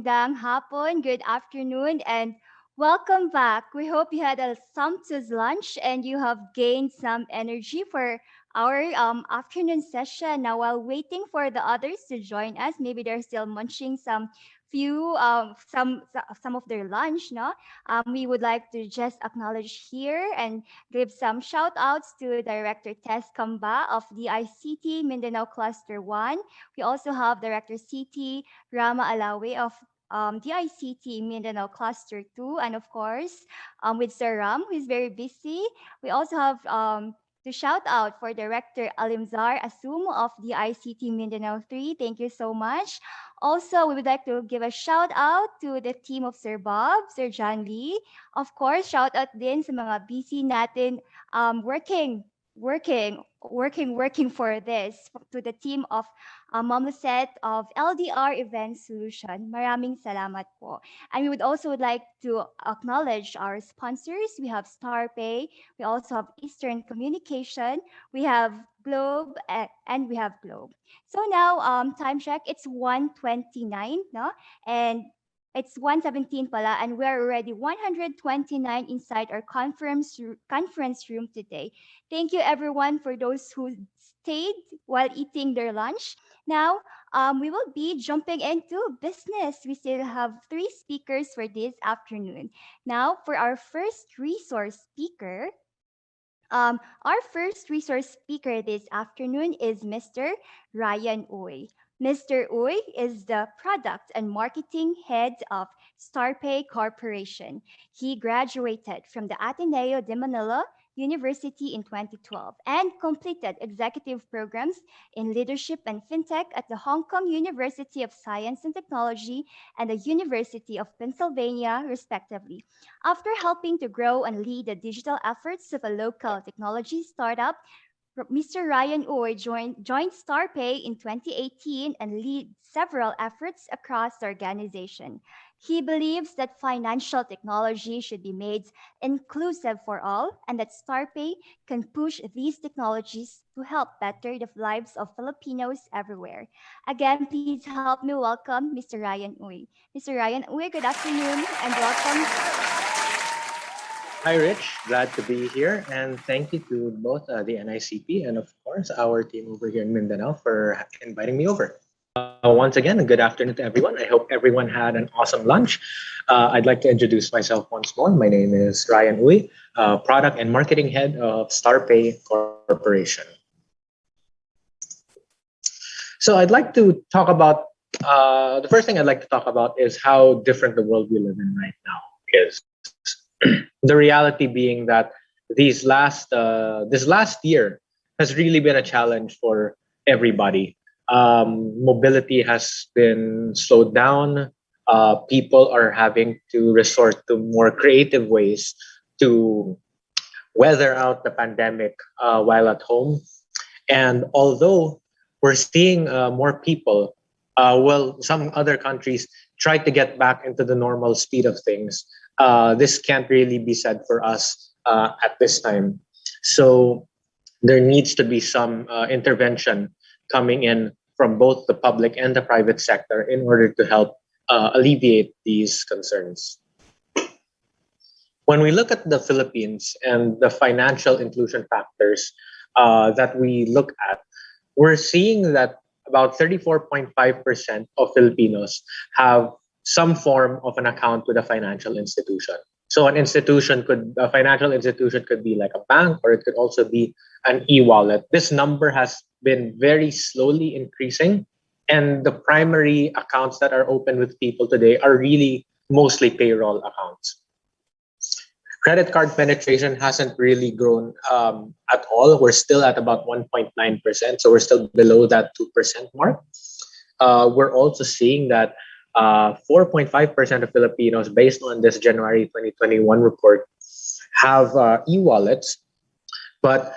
magandang hapon, good afternoon, and welcome back. We hope you had a sumptuous lunch and you have gained some energy for our afternoon session. Now, while waiting for the others to join us, maybe they're still munching some of their lunch, no? We would like to just acknowledge here and give some shout outs to Director Tess Kamba of the ICT Mindanao Cluster 1. We also have Director CT Rama Alawi of the ICT Mindanao Cluster 2, and of course, with Sir Ram, who is very busy. We also have to shout out for Director Alimzar Asum of the ICT Mindanao 3. Thank you so much. Also, we would like to give a shout out to the team of Sir Bob, Sir John Lee. Of course, shout out din sa mga busy natin working for this, to the team of Ma'am Lucette of LDR Event Solution. Maraming salamat po. And we would also like to acknowledge our sponsors. We have StarPay, we also have Eastern Communication, we have Globe, and we have Globe. So now, time check, it's 1:29, no? And it's 1:17 pala, and we're already 129 inside our conference room today. Thank you everyone for those who stayed while eating their lunch. Now, we will be jumping into business. We still have three speakers for this afternoon. Now, for our first resource speaker, our first resource speaker this afternoon is Mr. Ryan Uy. Mr. Uy is the product and marketing head of StarPay Corporation. He graduated from the Ateneo de Manila University in 2012 and completed executive programs in leadership and fintech at the Hong Kong University of Science and Technology and the University of Pennsylvania, respectively. After helping to grow and lead the digital efforts of a local technology startup, Mr. Ryan Orr joined StarPay in 2018 and lead several efforts across the organization. He believes that financial technology should be made inclusive for all and that StarPay can push these technologies to help better the lives of Filipinos everywhere. Again, please help me welcome Mr. Ryan Uy. Mr. Ryan Uy, good afternoon and welcome. Hi, Rich. Glad to be here. And thank you to both the NICP and, of course, our team over here in Mindanao for inviting me over. Once again, a good afternoon to everyone. I hope everyone had an awesome lunch. I'd like to introduce myself once more. My name is Ryan Uy, Product and Marketing Head of StarPay Corporation. So I'd like to talk about, the first thing I'd like to talk about is how different the world we live in right now is. The reality being that this last year has really been a challenge for everybody. Mobility has been slowed down. People are having to resort to more creative ways to weather out the pandemic while at home. And although we're seeing more people, some other countries try to get back into the normal speed of things. This can't really be said for us at this time. So there needs to be some intervention coming in from both the public and the private sector in order to help alleviate these concerns. When we look at the Philippines and the financial inclusion factors that we look at, we're seeing that about 34.5% of Filipinos have some form of an account with a financial institution. So a financial institution could be like a bank, or it could also be an e-wallet. This number has been very slowly increasing, and the primary accounts that are open with people today are really mostly payroll accounts. Credit card penetration hasn't really grown at all. We're still at about 1.9%, so we're still below that 2% mark. We're also seeing that 4.5% of Filipinos, based on this January 2021 report, have e-wallets. But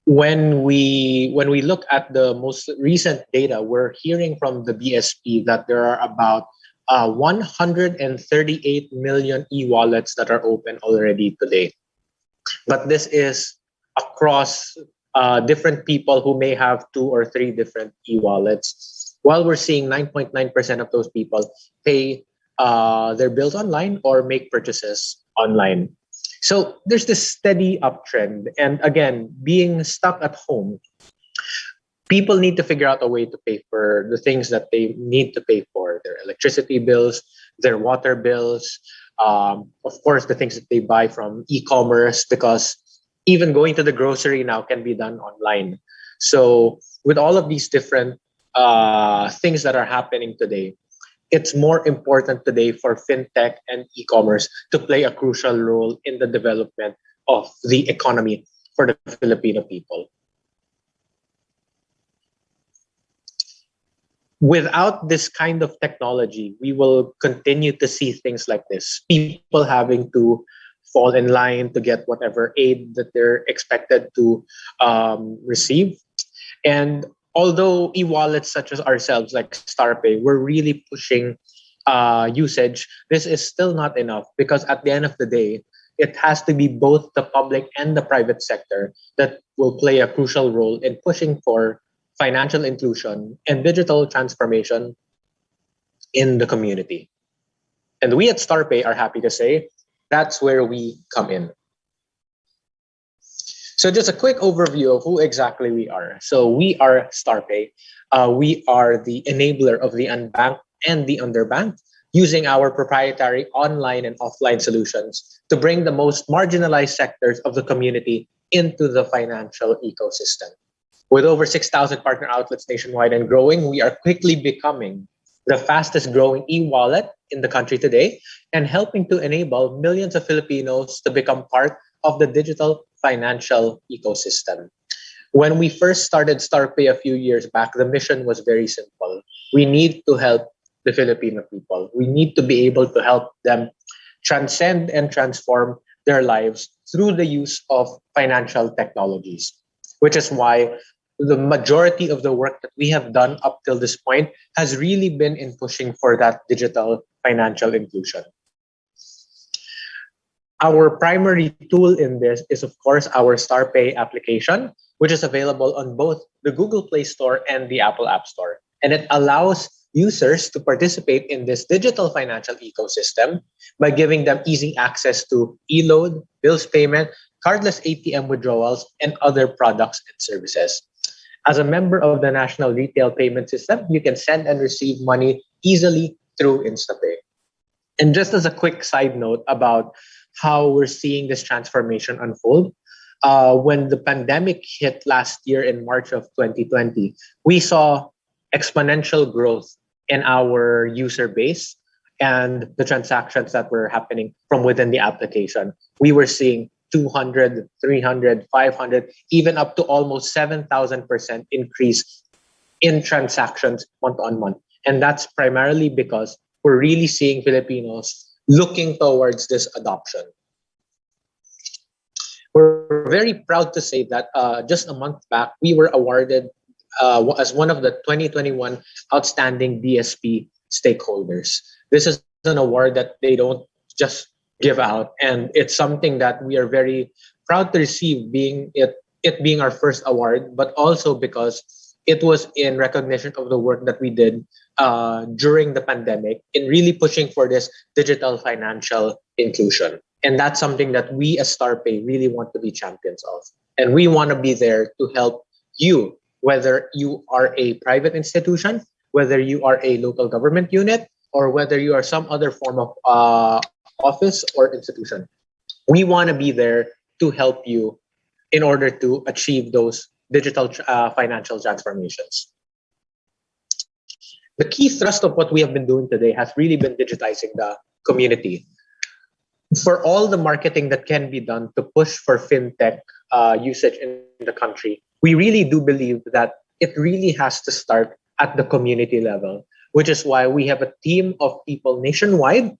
when we look at the most recent data, we're hearing from the BSP that there are about 138 million e-wallets that are open already today. But this is across different people who may have 2 or 3 different e-wallets. While we're seeing 9.9% of those people pay their bills online or make purchases online. So there's this steady uptrend. And again, being stuck at home, people need to figure out a way to pay for the things that they need to pay for: their electricity bills, their water bills, of course, the things that they buy from e-commerce, because even going to the grocery now can be done online. So with all of these different things that are happening today, it's more important today for fintech and e-commerce to play a crucial role in the development of the economy for the Filipino people. Without this kind of technology, we will continue to see things like this. People having to fall in line to get whatever aid that they're expected to receive. And although e-wallets such as ourselves, like StarPay, we're really pushing usage, this is still not enough, because at the end of the day, it has to be both the public and the private sector that will play a crucial role in pushing for financial inclusion and digital transformation in the community. And we at StarPay are happy to say that's where we come in. So just a quick overview of who exactly we are. So we are StarPay. We are the enabler of the unbanked and the underbanked, using our proprietary online and offline solutions to bring the most marginalized sectors of the community into the financial ecosystem. With over 6,000 partner outlets nationwide and growing, we are quickly becoming the fastest growing e-wallet in the country today, and helping to enable millions of Filipinos to become part of the digital financial ecosystem. When we first started StarPay a few years back, the mission was very simple. We need to help the Filipino people. We need to be able to help them transcend and transform their lives through the use of financial technologies, which is why the majority of the work that we have done up till this point has really been in pushing for that digital financial inclusion. Our primary tool in this is, of course, our StarPay application, which is available on both the Google Play Store and the Apple App Store. And it allows users to participate in this digital financial ecosystem by giving them easy access to e-load, bills payment, cardless ATM withdrawals, and other products and services. As a member of the National Retail Payment System, you can send and receive money easily through InstaPay. And just as a quick side note about how we're seeing this transformation unfold, when the pandemic hit last year in March of 2020, we saw exponential growth in our user base and the transactions that were happening from within the application. We were seeing 200, 300, 500, even up to almost 7,000% increase in transactions month on month. And that's primarily because we're really seeing Filipinos looking towards this adoption. We're very proud to say that just a month back, we were awarded as one of the 2021 Outstanding DSP stakeholders. This is an award that they don't just give out, and it's something that we are very proud to receive, being it being our first award, but also because it was in recognition of the work that we did during the pandemic in really pushing for this digital financial inclusion. And that's something that we as StarPay really want to be champions of. And we want to be there to help you, whether you are a private institution, whether you are a local government unit, or whether you are some other form of office or institution. We want to be there to help you in order to achieve those digital financial transformations. The key thrust of what we have been doing today has really been digitizing the community. For all the marketing that can be done to push for fintech usage in the country, we really do believe that it really has to start at the community level, which is why we have a team of people nationwide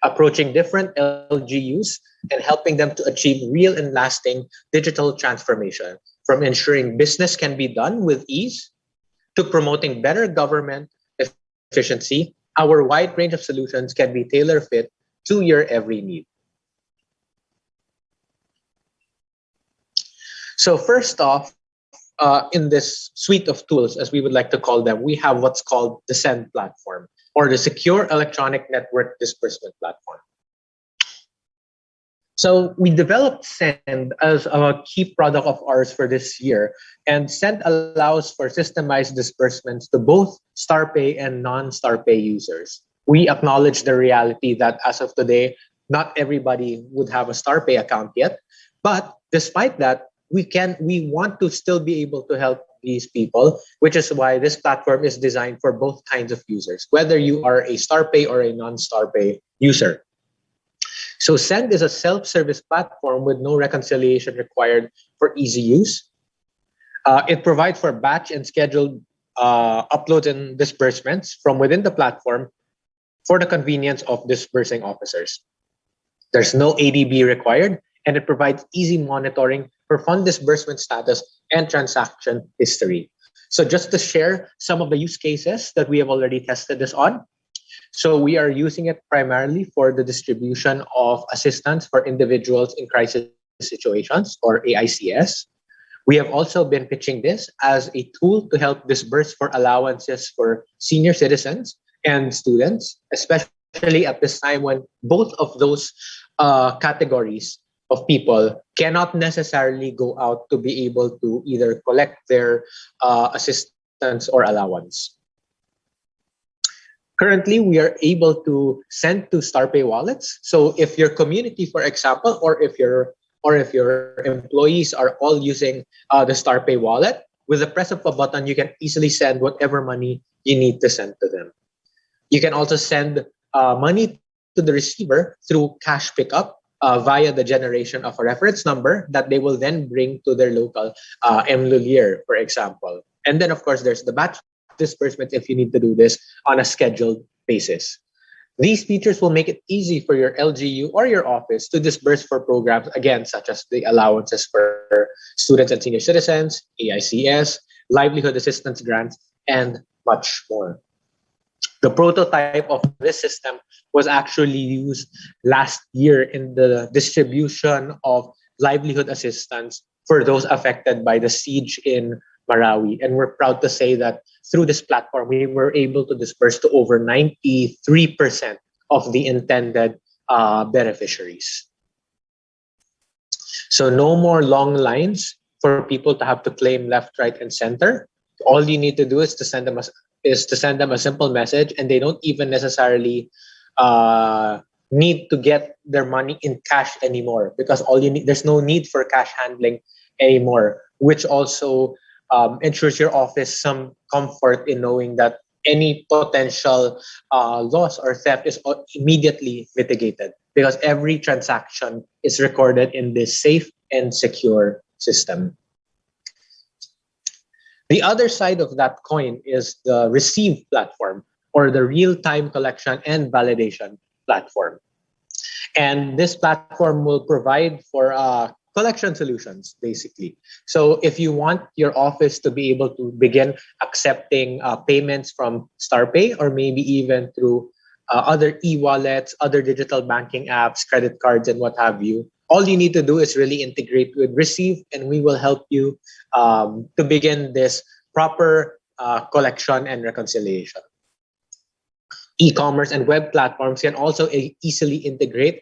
approaching different LGUs and helping them to achieve real and lasting digital transformation, from ensuring business can be done with ease to promoting better government efficiency. Our wide range of solutions can be tailor-fit to your every need. So first off, in this suite of tools, as we would like to call them, we have what's called the Send platform. or the Secure Electronic Network Disbursement Platform. So we developed Send as a key product of ours for this year, and Send allows for systemized disbursements to both StarPay and non-StarPay users. We acknowledge the reality that as of today, not everybody would have a StarPay account yet, but despite that, we want to still be able to help these people, which is why this platform is designed for both kinds of users, whether you are a StarPay or a non-StarPay user. So Send is a self-service platform with no reconciliation required for easy use. It provides for batch and scheduled uploads and disbursements from within the platform for the convenience of disbursing officers. There's no ADB required, and it provides easy monitoring for fund disbursement status and transaction history. So just to share some of the use cases that we have already tested this on. So we are using it primarily for the distribution of assistance for individuals in crisis situations, or AICS. We have also been pitching this as a tool to help disburse for allowances for senior citizens and students, especially at this time when both of those categories of people cannot necessarily go out to be able to either collect their assistance or allowance. Currently, we are able to send to StarPay wallets. So if your community, for example, or if your employees are all using the StarPay wallet, with the press of a button, you can easily send whatever money you need to send to them. You can also send money to the receiver through cash pickup via the generation of a reference number that they will then bring to their local MLulier, for example. And then, of course, there's the batch disbursements if you need to do this on a scheduled basis. These features will make it easy for your LGU or your office to disburse for programs, again, such as the allowances for students and senior citizens, AICS, livelihood assistance grants, and much more. The prototype of this system was actually used last year in the distribution of livelihood assistance for those affected by the siege in Marawi. And we're proud to say that through this platform, we were able to disperse to over 93% of the intended beneficiaries. So no more long lines for people to have to claim left, right, and center. All you need to do is to send them a simple message, and they don't even necessarily need to get their money in cash anymore, because there's no need for cash handling anymore, which also ensures your office some comfort in knowing that any potential loss or theft is immediately mitigated, because every transaction is recorded in this safe and secure system. The other side of that coin is the Receive platform, or the real-time collection and validation platform. And this platform will provide for collection solutions, basically. So if you want your office to be able to begin accepting payments from StarPay, or maybe even through other e-wallets, other digital banking apps, credit cards, and what have you, all you need to do is really integrate with Receive, and we will help you to begin this proper collection and reconciliation. E-commerce and web platforms can also easily integrate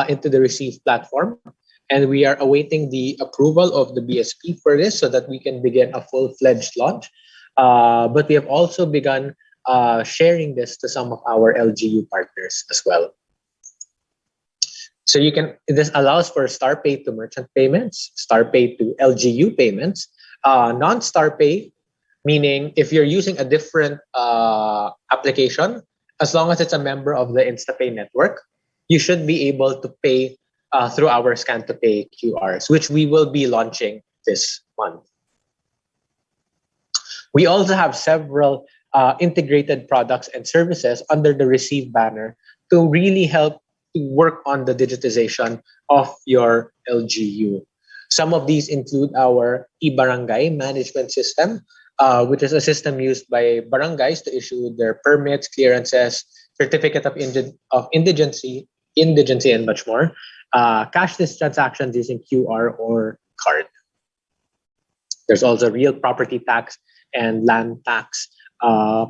into the Receive platform. And we are awaiting the approval of the BSP for this so that we can begin a full-fledged launch. But we have also begun sharing this to some of our LGU partners as well. So this allows for StarPay to merchant payments, StarPay to LGU payments, non-StarPay, meaning if you're using a different application, as long as it's a member of the InstaPay network, you should be able to pay through our Scan to Pay QRs, which we will be launching this month. We also have several integrated products and services under the Receive banner to really help to work on the digitization of your LGU. Some of these include our e-barangay management system, which is a system used by barangays to issue their permits, clearances, certificate of indigency, and much more. Cashless transactions using QR or card. There's also real property tax and land tax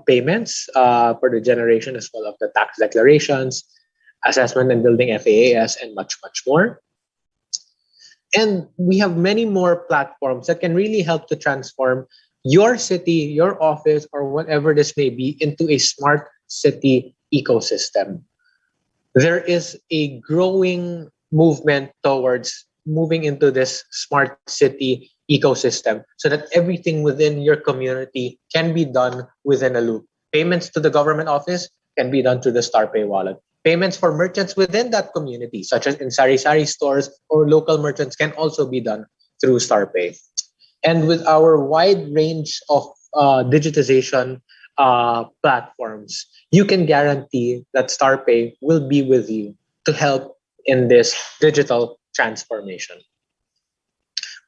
payments for the generation as well of the tax declarations, assessment and building FAAS, and much, much more. And we have many more platforms that can really help to transform your city, your office, or whatever this may be into a smart city ecosystem. There is a growing movement towards moving into this smart city ecosystem so that everything within your community can be done within a loop. Payments to the government office can be done through the StarPay wallet. Payments for merchants within that community, such as in sari-sari stores or local merchants, can also be done through StarPay. And with our wide range of digitization platforms, you can guarantee that StarPay will be with you to help in this digital transformation.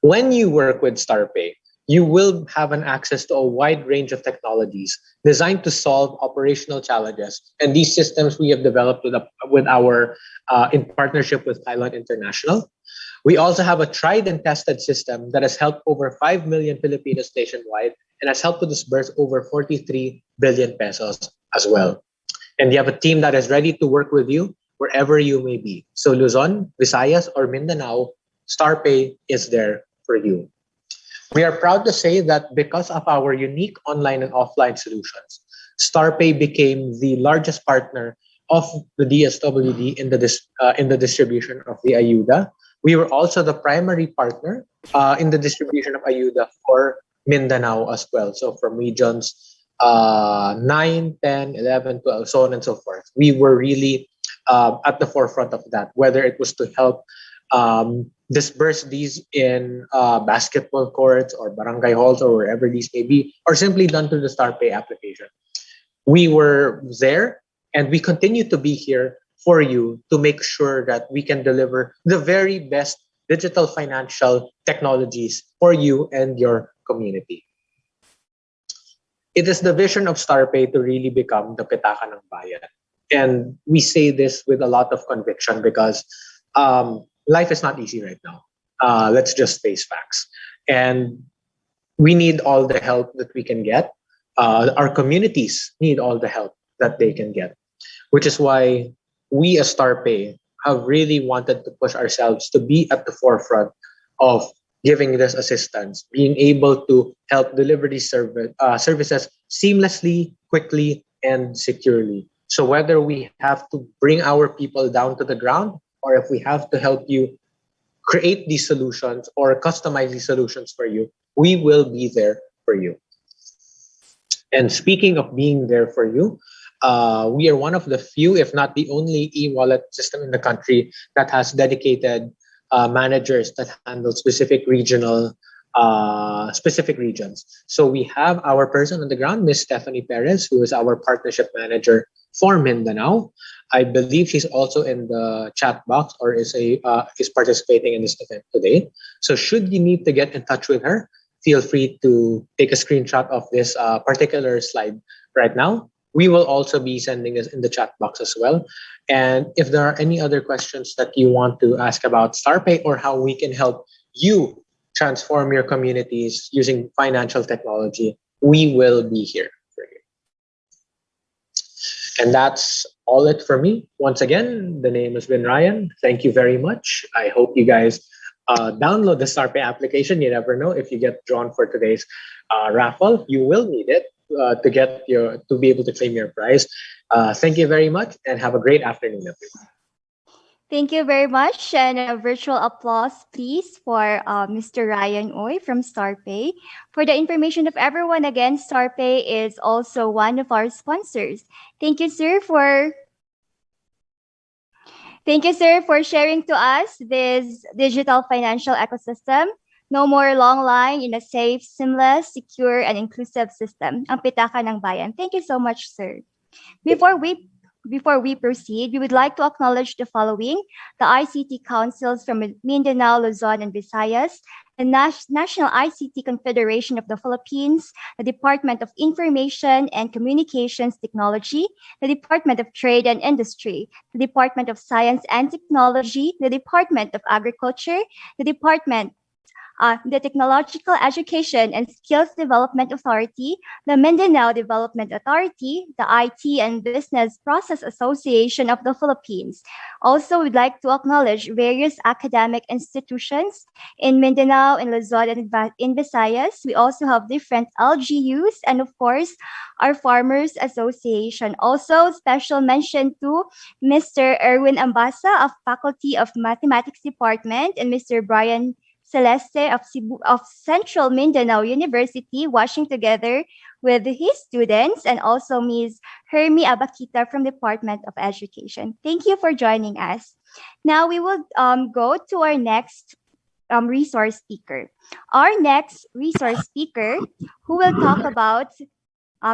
When you work with StarPay, you will have an access to a wide range of technologies designed to solve operational challenges. And these systems we have developed with our in partnership with Thailand International. We also have a tried and tested system that has helped over 5 million Filipinos nationwide and has helped to disburse over 43 billion pesos as well. And you have a team that is ready to work with you wherever you may be. So Luzon, Visayas, or Mindanao, StarPay is there for you. We are proud to say that because of our unique online and offline solutions, StarPay became the largest partner of the DSWD in the distribution of the Ayuda. We were also the primary partner in the distribution of Ayuda for Mindanao as well. So from regions 9, 10, 11, 12, so on and so forth. We were really at the forefront of that, whether it was to help disperse these in basketball courts or barangay halls or wherever these may be, or simply done through the StarPay application. We were there and we continue to be here for you to make sure that we can deliver the very best digital financial technologies for you and your community. It is the vision of StarPay to really become the pitaka ng bayan. And we say this with a lot of conviction because life is not easy right now. Let's just face facts. And we need all the help that we can get. Our communities need all the help that they can get, which is why we as StarPay have really wanted to push ourselves to be at the forefront of giving this assistance, being able to help deliver these services seamlessly, quickly, and securely. So whether we have to bring our people down to the ground, or if we have to help you create these solutions or customize these solutions for you, we will be there for you. And speaking of being there for you, we are one of the few, if not the only e-wallet system in the country that has dedicated managers that handle specific regions. So we have our person on the ground, Miss Stephanie Perez, who is our partnership manager for Mindanao. I believe she's also in the chat box or is participating in this event today. So should you need to get in touch with her, feel free to take a screenshot of this particular slide right now. We will also be sending this in the chat box as well. And if there are any other questions that you want to ask about StarPay or how we can help you transform your communities using financial technology, we will be here for you. And that's all it for me. Once again, the name has been Ryan. Thank you very much. I hope you guys download the StarPay application. You never know if you get drawn for today's raffle. You will need it to be able to claim your prize. Thank you very much and have a great afternoon, everyone. Thank you very much. And a virtual applause, please, for Mr. Ryan Oy from StarPay. For the information of everyone, again, StarPay is also one of our sponsors. Thank you, sir, for sharing to us this digital financial ecosystem. No more long line in a safe, seamless, secure, and inclusive system. Ang pitaka ng bayan. Thank you so much, sir. Before we proceed, we would like to acknowledge the following: the ICT Councils from Mindanao, Luzon, and Visayas, the National ICT Confederation of the Philippines, the Department of Information and Communications Technology, the Department of Trade and Industry, the Department of Science and Technology, the Department of Agriculture, the Department the Technological Education and Skills Development Authority, the Mindanao Development Authority, the IT and Business Process Association of the Philippines. Also, we'd like to acknowledge various academic institutions in Mindanao, in Luzon, and in Visayas. We also have different LGUs and, of course, our Farmers Association. Also, special mention to Mr. Erwin Ambasa of Faculty of Mathematics Department and Mr. Brian Celeste of Central Mindanao University, watching together with his students, and also Ms. Hermi Abakita from Department of Education. Thank you for joining us. Now we will go to our next resource speaker. Our next resource speaker, who will talk about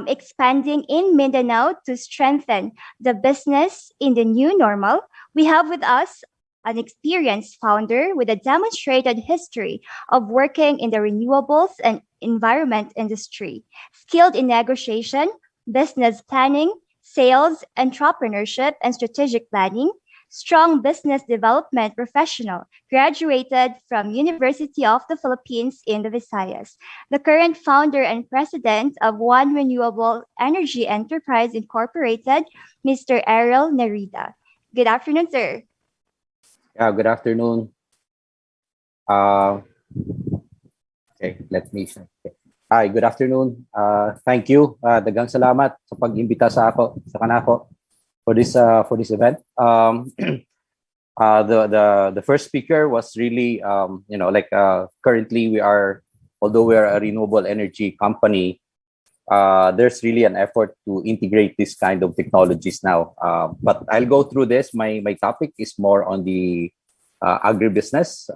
expanding in Mindanao to strengthen the business in the new normal. We have with us an experienced founder with a demonstrated history of working in the renewables and environment industry, skilled in negotiation, business planning, sales, entrepreneurship, and strategic planning, strong business development professional, graduated from University of the Philippines in the Visayas, the current founder and president of One Renewable Energy Enterprise Incorporated, Mr. Ariel Nerida. Good afternoon, sir. Yeah, good afternoon. Okay, let me check. Hi, good afternoon. Thank you. Daghang salamat sa pag-imbita sa kanako for this event. The first speaker was really currently although we are a renewable energy company, there's really an effort to integrate this kind of technologies now. But I'll go through this. My topic is more on the agribusiness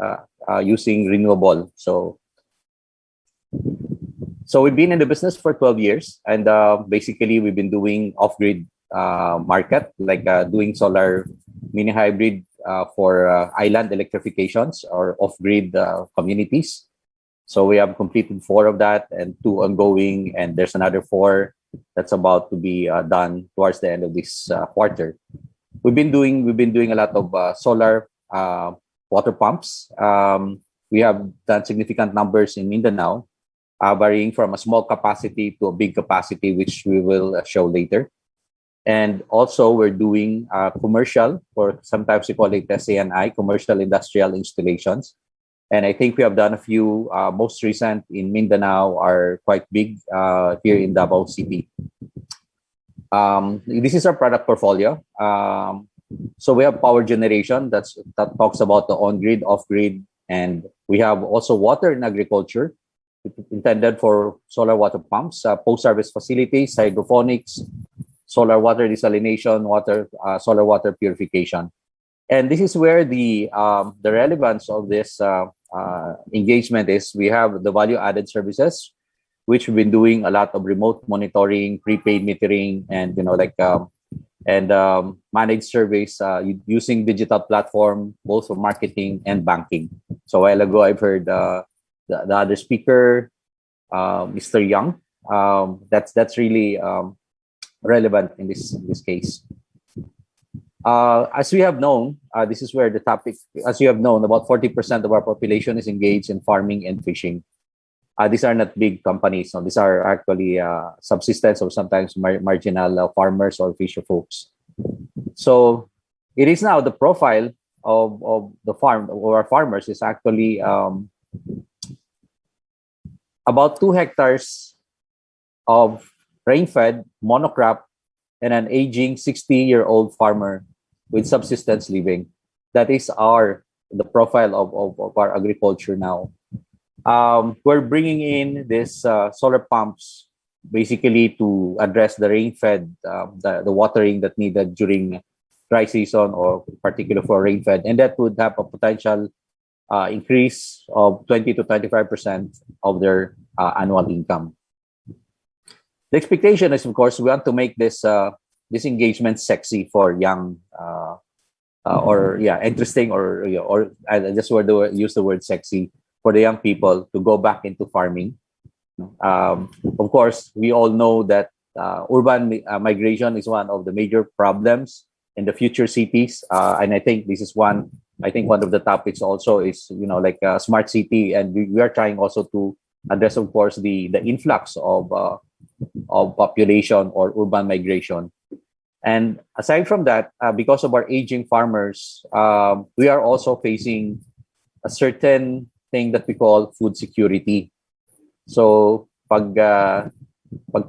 using renewable. So we've been in the business for 12 years, and basically we've been doing off-grid market, like doing solar mini hybrid for island electrifications or off-grid communities. So we have completed 4 of that and 2 ongoing, and there's another 4 that's about to be done towards the end of this quarter. We've been doing a lot of solar water pumps. We have done significant numbers in Mindanao, varying from a small capacity to a big capacity, which we will show later. And also we're doing commercial, or sometimes we call it SANI, commercial industrial installations. And I think we have done a few, most recent in Mindanao are quite big here in Davao City. This is our product portfolio. So we have power generation that talks about the on-grid, off-grid, and we have also water in agriculture, intended for solar water pumps, post-service facilities, hydroponics, solar water desalination, solar water purification. And this is where the relevance of this engagement is. We have the value-added services, which we've been doing a lot of remote monitoring, prepaid metering, and managed surveys using digital platform, both for marketing and banking. So a while ago, I've heard the other speaker, Mr. Young. That's really relevant in this case. As we have known, this is where the topic, as you have known, about 40% of our population is engaged in farming and fishing. These are not big companies. So these are actually subsistence or sometimes marginal farmers or fisher folks. So it is now the profile of the farm or our farmers is actually about 2 hectares of rain-fed monocrop and an aging 60-year-old farmer with subsistence living. That is the profile of our agriculture now. We're bringing in this solar pumps basically to address the rain-fed, the watering that needed during dry season, or particular for rain-fed, and that would have a potential increase of 20 to 25% of their annual income. The expectation is, of course, we want to make this engagement sexy for young, interesting, or I just use the word sexy for the young people to go back into farming. Of course, we all know that urban migration is one of the major problems in the future cities, and I think this is one I think one of the topics also is, like smart city, and we are trying also to address, of course, the influx of population or urban migration. And aside from that, because of our aging farmers, we are also facing a certain thing that we call food security. So pag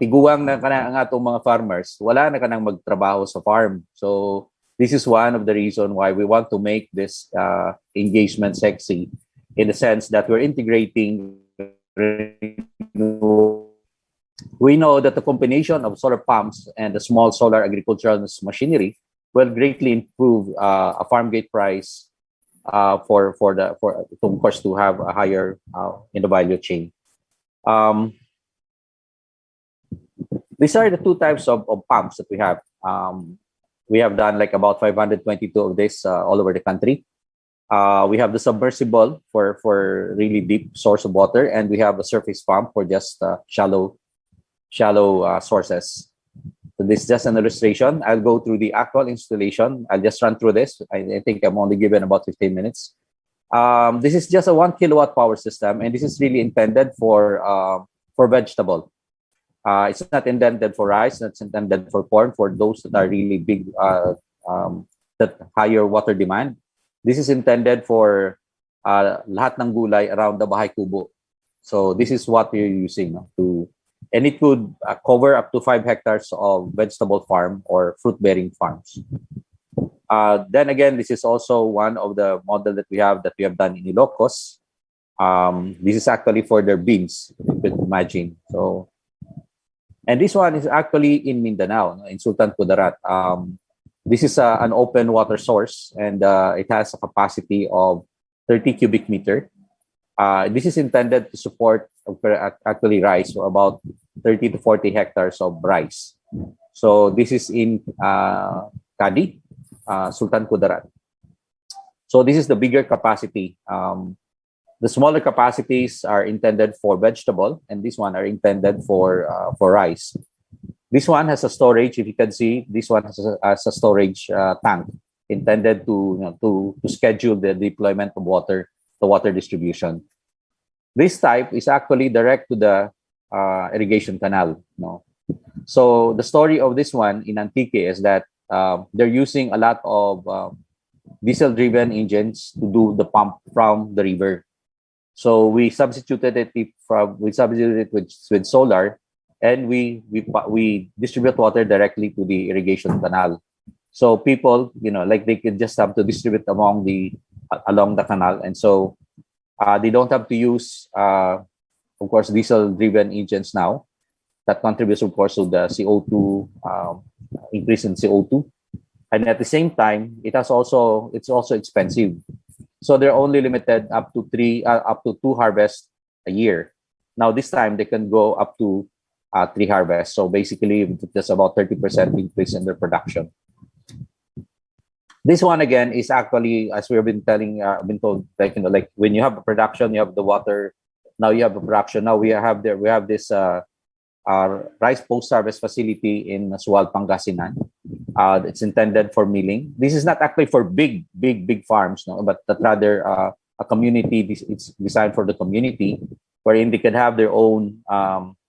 tiguang na kana ang atong mga farmers, wala na kanang magtrabaho sa farm. So this is one of the reason why we want to make this engagement sexy, in the sense that we're integrating. We know that the combination of solar pumps and the small solar agricultural machinery will greatly improve a farm gate price for of course, to have a higher in the value chain. These are the two types of pumps that we have. We have done like about 522 of this all over the country. We have the submersible for really deep source of water, and we have a surface pump for just shallow sources. So this is just an illustration. I'll go through the actual installation. I'll just run through this. I think I'm only given about 15 minutes. This is just a 1 kilowatt power system, and this is really intended for vegetable. It's not intended for rice. It's intended for corn, for those that are really big, that higher water demand. This is intended for lahat ng gulay around the bahay kubo. So this is what we're using and it could cover up to 5 hectares of vegetable farm or fruit-bearing farms. Then again, this is also one of the model that we have done in Ilocos. This is actually for their beans, you could imagine. So, and this one is actually in Mindanao, in Sultan Kudarat. This is an open water source, and it has a capacity of 30 cubic meter. This is intended to support actually rice, or about 30 to 40 hectares of rice. So this is in Kadi, Sultan Kudarat. So this is the bigger capacity. The smaller capacities are intended for vegetable, and this one are intended for rice. This one has a storage. If you can see, this one has a storage tank intended to schedule the deployment of water, the water distribution. This type is actually direct to the irrigation canal. So the story of this one in Antique is that they're using a lot of diesel-driven engines to do the pump from the river. So we substituted it with solar, and we distribute water directly to the irrigation canal. So people, like they can just have to distribute along the canal, and so they don't have to use, of course, diesel-driven engines now. That contributes, of course, to the CO2 increase in CO2, and at the same time, it's also expensive. So they're only limited up to 2 harvests a year. Now this time they can go up to 3 harvests. So basically, just about 30% increase in their production. This one again is actually, as we have been told, like when you have a production, you have the water. Now you have a production. Now we have this rice post-harvest facility in Sual, Pangasinan. It's intended for milling. This is not actually for big farms, but rather a community. It's designed for the community, wherein they can have their own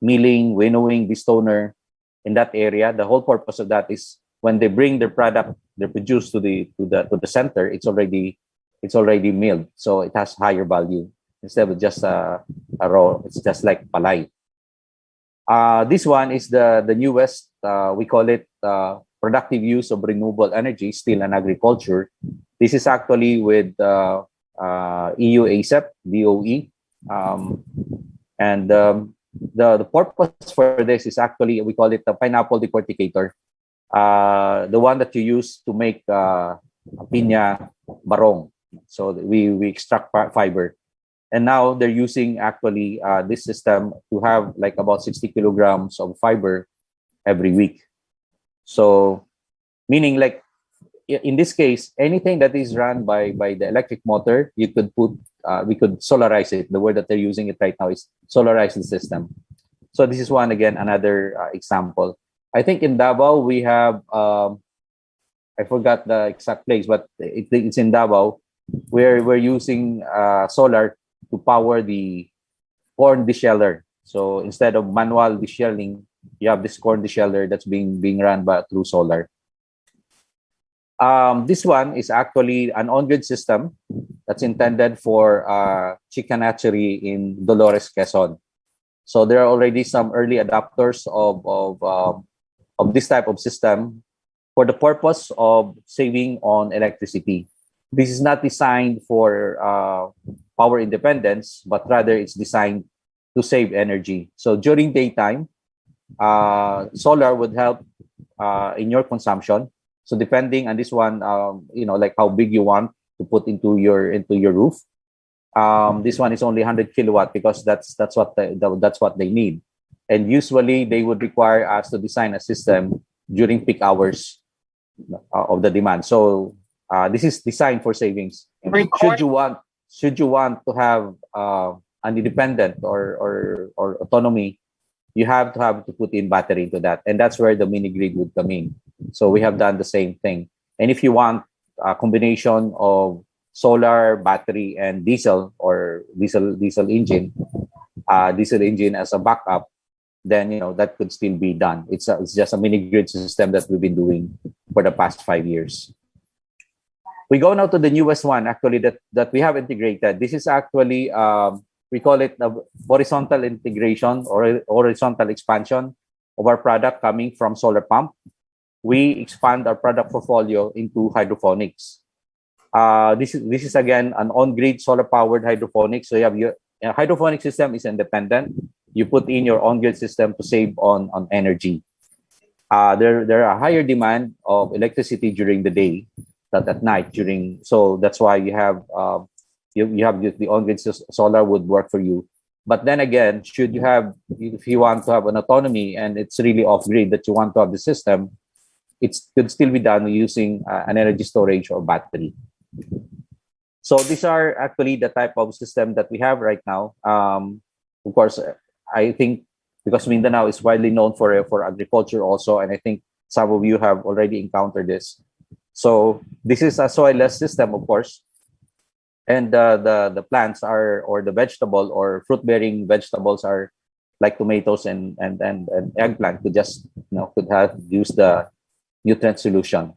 milling, winnowing, destoner in that area. The whole purpose of that is when they bring their product, they produce to the center. It's already milled, so it has higher value instead of just a raw. It's just like palay. This one is the newest. We call it productive use of renewable energy, steel and agriculture. This is actually with EU ASEP, DOE. And the purpose for this is actually, we call it the pineapple decorticator. The one that you use to make piña barong. So we extract fiber. And now they're using actually this system to have like about 60 kilograms of fiber every week. So meaning, like in this case, anything that is run by the electric motor, you could put, we could solarize it. The word that they're using it right now is solarize the system. So this is one, again, another example. I think in Davao, we have, I forgot the exact place, but it's in Davao. we're using solar to power the corn desheller. So instead of manual deshelling, you have this corn desheller that's being run through solar. This one is actually an on-grid system that's intended for chicken hatchery in Dolores, Quezon. So there are already some early adopters of this type of system for the purpose of saving on electricity. This is not designed for power independence, but rather it's designed to save energy. So during daytime, solar would help in your consumption. So depending on this one, like how big you want to put into your roof. This one is only 100 kilowatt because that's what they need. And usually they would require us to design a system during peak hours of the demand. So this is designed for savings. Should you want to have an independent or autonomy, you have to put in battery into that, and that's where the mini grid would come in. So we have done the same thing. And if you want a combination of solar, battery, and diesel engine as a backup, then that could still be done. It's just a mini grid system that we've been doing for the past 5 years. We go now to the newest one, actually, that we have integrated. This is actually we call it a horizontal integration or horizontal expansion of our product coming from solar pump. We expand our product portfolio into hydroponics. This is again an on-grid solar-powered hydroponics. So you have your hydroponic system is independent. You put in your on-grid system to save on energy. There are higher demand of electricity during the day than at night. So that's why you have the on-grid solar would work for you. But then again, if you want to have an autonomy and it's really off-grid that you want to have the system, it could still be done using an energy storage or battery. So these are actually the type of system that we have right now. Of course, I think because Mindanao is widely known for agriculture also, and I think some of you have already encountered this. So this is a soilless system, of course, and the plants or the vegetable or fruit-bearing vegetables are like tomatoes and eggplant could have used the nutrient solution.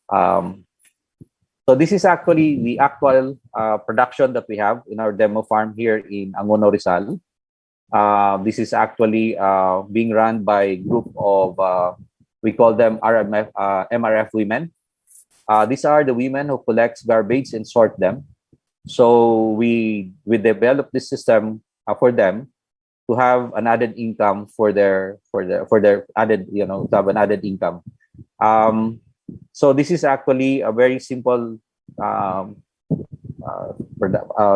So this is actually the actual production that we have in our demo farm here in Angono, Rizal. This is actually being run by a group of, we call them MRF women. These are the women who collect garbage and sort them. So we developed this system for them to have an added income for their added, to have an added income. So this is actually a very simple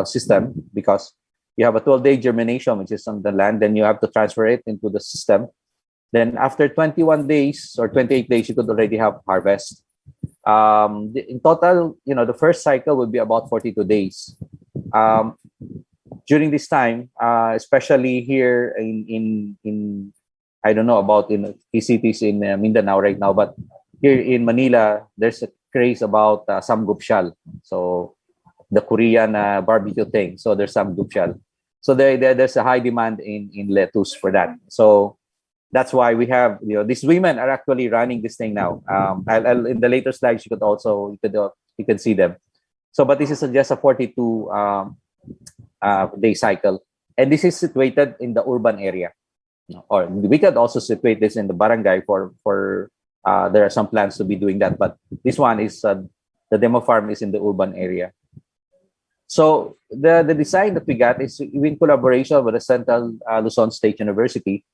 system because you have a 12-day germination, which is on the land, then you have to transfer it into the system. Then after 21 days or 28 days, you could already have harvest. In total, the first cycle would be about 42 days. During this time, especially here in I don't know about in cities in Mindanao right now, but here in Manila, there's a craze about samgupsal. So the Korean barbecue thing. So there's samgupsal. So there's a high demand in lettuce for that. So that's why we have, these women are actually running this thing now. I'll in the later slides, you can see them. So, but this is just a 42 day cycle, and this is situated in the urban area, or we could also situate this in the barangay for there are some plans to be doing that, but this one is the demo farm is in the urban area. So the design that we got is in collaboration with the Central Luzon State University,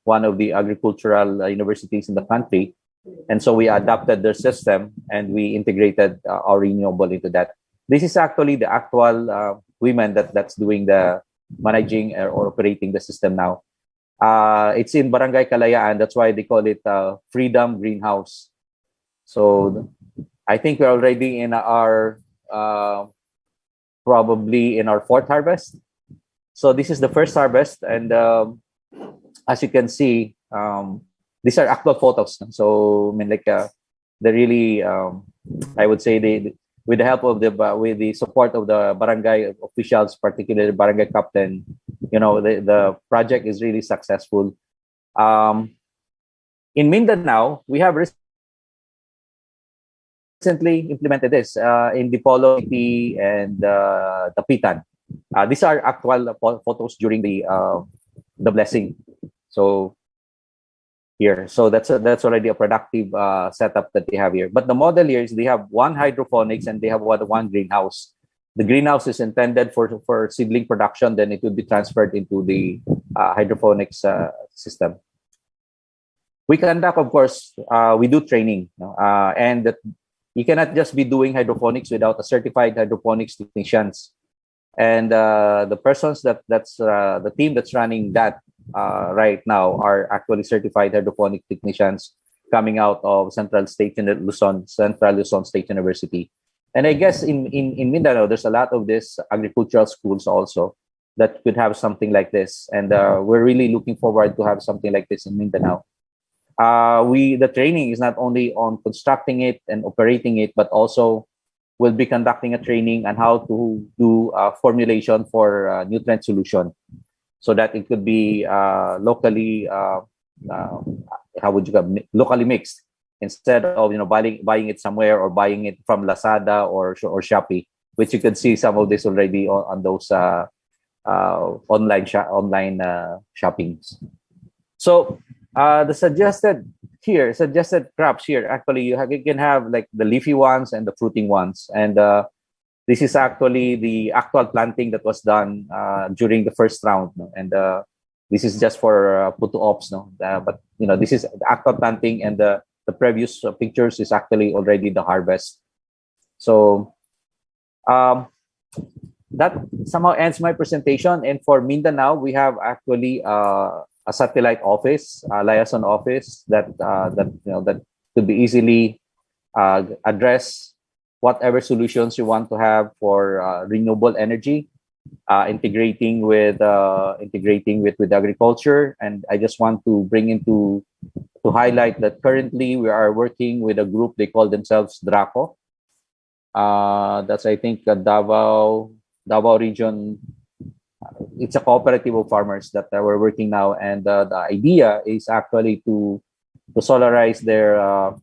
one of the agricultural universities in the country. And so we adapted their system and we integrated our renewable into that. This is actually the actual women that's doing the managing or operating the system now. It's in Barangay Kalayaan. That's why they call it Freedom Greenhouse. So I think we're already in our probably in our fourth harvest. So this is the first harvest, and as you can see, these are actual photos. So I mean, like they're really, I would say with the help of with the support of the barangay officials, particularly the barangay captain, the project is really successful. In Mindanao, we have recently implemented this in Dipolo City and Tapitan. These are actual photos during the blessing. So here, so that's already a productive setup that they have here. But the model here is they have one hydroponics and they have one greenhouse. The greenhouse is intended for seedling production. Then it will be transferred into the hydroponics system. We conduct, of course, we do training, and that you cannot just be doing hydroponics without a certified hydroponics technicians. And the persons that's the team that's running that right now are actually certified hydroponic technicians coming out of Central Luzon State University. And I guess in Mindanao, there's a lot of these agricultural schools also that could have something like this. And we're really looking forward to have something like this in Mindanao. The training is not only on constructing it and operating it, but also we'll be conducting a training on how to do formulation for nutrient solution, so that it could be locally locally mixed, instead of buying it somewhere or buying it from Lazada or Shopee, which you can see some of this already on those online shoppings. So the suggested crops here, actually you can have like the leafy ones and the fruiting ones, and this is actually the actual planting that was done during the first round, and this is just for photo ops, but this is the actual planting, and the previous pictures is actually already the harvest. So that somehow ends my presentation. And for Mindanao, we have actually a satellite office, a liaison office that could be easily address whatever solutions you want to have for renewable energy, integrating with agriculture. And I just want to to highlight that currently we are working with a group. They call themselves DRACO. That's, I think, Davao region. It's a cooperative of farmers that we're working now, and the idea is actually to solarize their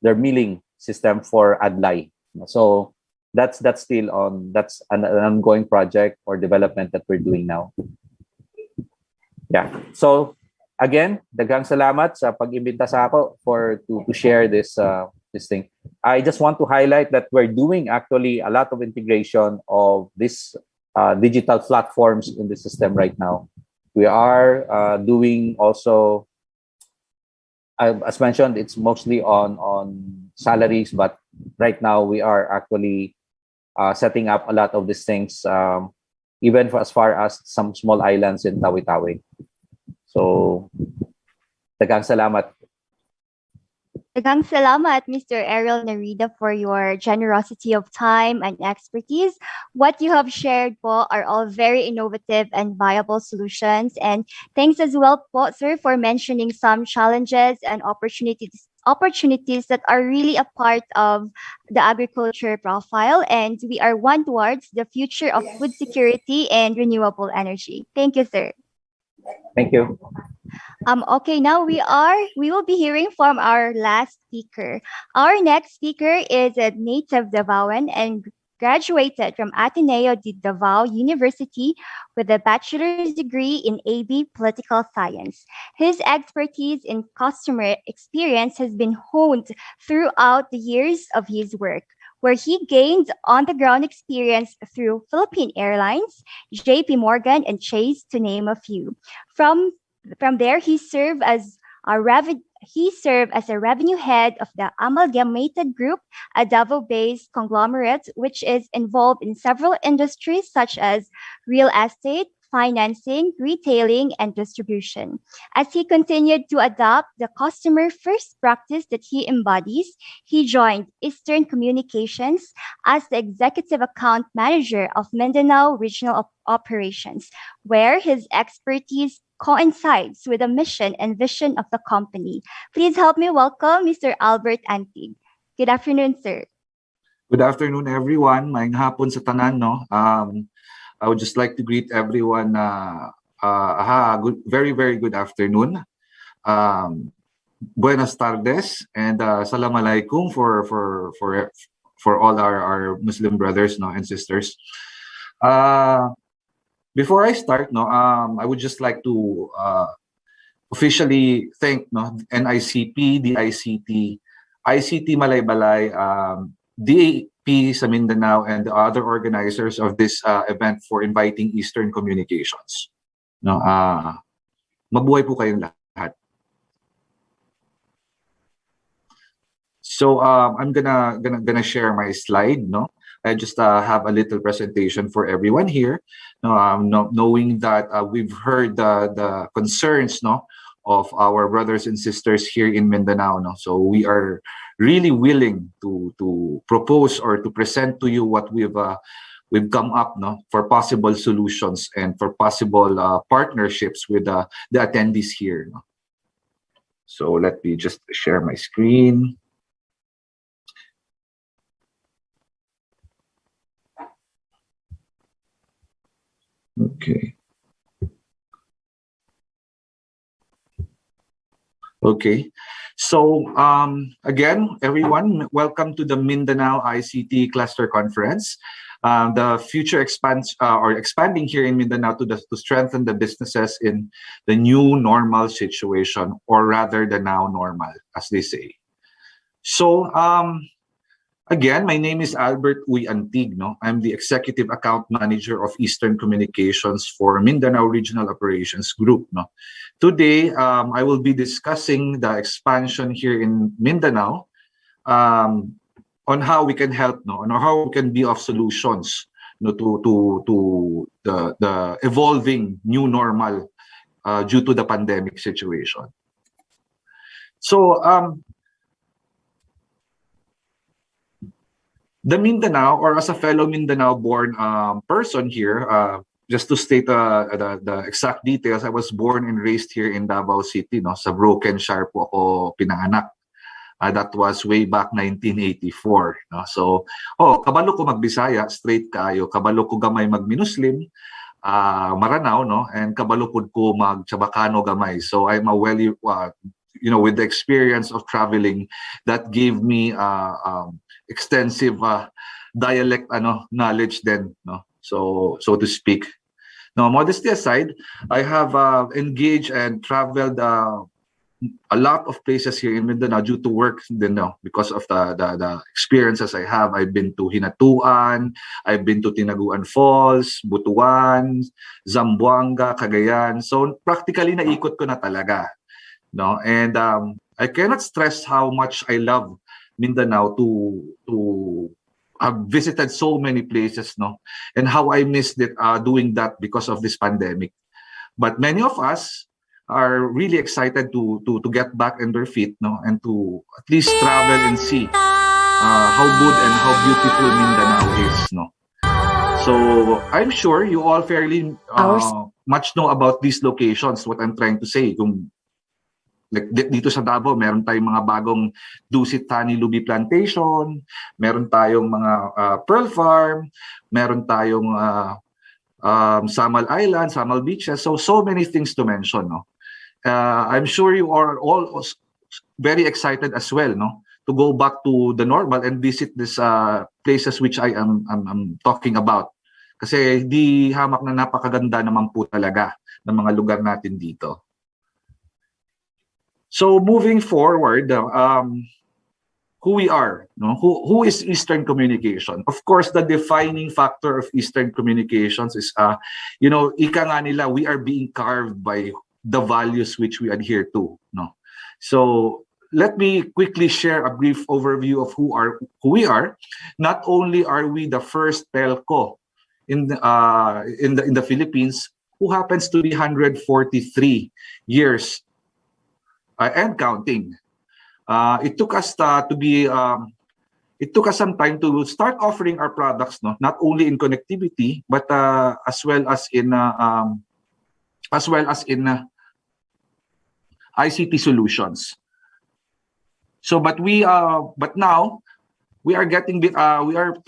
milling system for Adlai. So that's still that's an ongoing project or development that we're doing now. Yeah. So again, daghang salamat sa pag-imbita sa ako to share this thing. I just want to highlight that we're doing actually a lot of integration of this digital platforms in the system right now. We are doing also, as mentioned, it's mostly on salaries, but right now we are actually setting up a lot of these things, even as far as some small islands in Tawi-Tawi. So, daghang salamat. Daghang salamat, Mr. Ariel Narida, for your generosity of time and expertise. What you have shared po are all very innovative and viable solutions. And thanks as well po, sir, for mentioning some challenges and opportunities that are really a part of the agriculture profile. And we are one towards the future of food security and renewable energy. Thank you, sir. Thank you. Okay, now we will be hearing from our last speaker. Our next speaker is a native Davaoan and graduated from Ateneo de Davao University with a bachelor's degree in AB Political Science. His expertise in customer experience has been honed throughout the years of his work, where he gained on-the-ground experience through Philippine Airlines, JP Morgan, and Chase, to name a few. From there, he served as a revenue head of the Amalgamated Group, a Davao-based conglomerate which is involved in several industries such as real estate, financing, retailing, and distribution. As he continued to adopt the customer-first practice that he embodies, he joined Eastern Communications as the executive account manager of Mindanao Regional Operations, where his expertise coincides with the mission and vision of the company. Please help me welcome Mr. Albert Antig. Good afternoon, sir. Good afternoon, everyone. Maayong hapon sa tanan, no? I would just like to greet everyone. Very, very good afternoon. Buenas tardes and salam alaikum for all our Muslim brothers, no, and sisters. Before I start, no, I would just like to officially thank, no, NICP, DICT, ICT Malaybalay, DAP sa Mindanao, and the other organizers of this event for inviting Eastern Communications. No, mabuhay po kayong lahat. So I'm gonna share my slide. No, I just have a little presentation for everyone here. Knowing that we've heard the concerns, no, of our brothers and sisters here in Mindanao. No, so we are really willing to propose or to present to you what we've come up, no, for possible solutions and for possible partnerships with the attendees here. No? So let me just share my screen. Okay. Okay. So again, everyone, welcome to the Mindanao ICT Cluster Conference. The future expanding here in Mindanao to strengthen the businesses in the new normal situation, or rather the now normal, as they say. So again, my name is Albert Uy Antigno. I'm the Executive Account Manager of Eastern Communications for Mindanao Regional Operations Group. No? Today, I will be discussing the expansion here in Mindanao on how we can help, no, and how we can be of solutions, no, to the evolving new normal due to the pandemic situation. So the Mindanao, or as a fellow Mindanao-born person here, just to state the exact details, I was born and raised here in Davao City, no, sa Broken Shire po ako pinanganak. That was way back 1984. No? So, kabalo ko magbisaya, straight kayo. Kabalo ko gamay magminuslim, Maranao, no, and kabalo ko magchabacano gamay. So I'm a with the experience of traveling, that gave me extensive dialect knowledge then, no, so to speak. Now, modesty aside, I have engaged and traveled a lot of places here in Mindanao due to work then, no, because of the experiences I have. I've been to Hinatuan, I've been to Tinaguan Falls, Butuan, Zamboanga, Cagayan. So practically naikot ko na talaga, no, and I cannot stress how much I love Mindanao to have visited so many places, no, and how I missed it doing that because of this pandemic. But many of us are really excited to get back on their feet, no, and to at least travel and see how good and how beautiful Mindanao is, no. So I'm sure you all fairly much know about these locations. What I'm trying to say, kung like dito sa Davao, meron tayong mga bagong Dusit Tani Lubi Plantation, meron tayong mga Pearl Farm, meron tayong Samal Island, Samal Beaches. So many things to mention, no. I'm sure you are all very excited as well, no, to go back to the normal and visit these places which I'm talking about. Kasi di hamak na napakaganda naman po talaga ng mga lugar natin dito. So moving forward, who we are, no? Who is Eastern Communication? Of course, the defining factor of Eastern Communications is, ika nga nila, we are being carved by the values which we adhere to, no? So let me quickly share a brief overview of who we are. Not only are we the first telco in the Philippines who happens to be 143 years and counting. It took us some time to start offering our products, no, not only in connectivity but as well as in ICT solutions. So, but now we are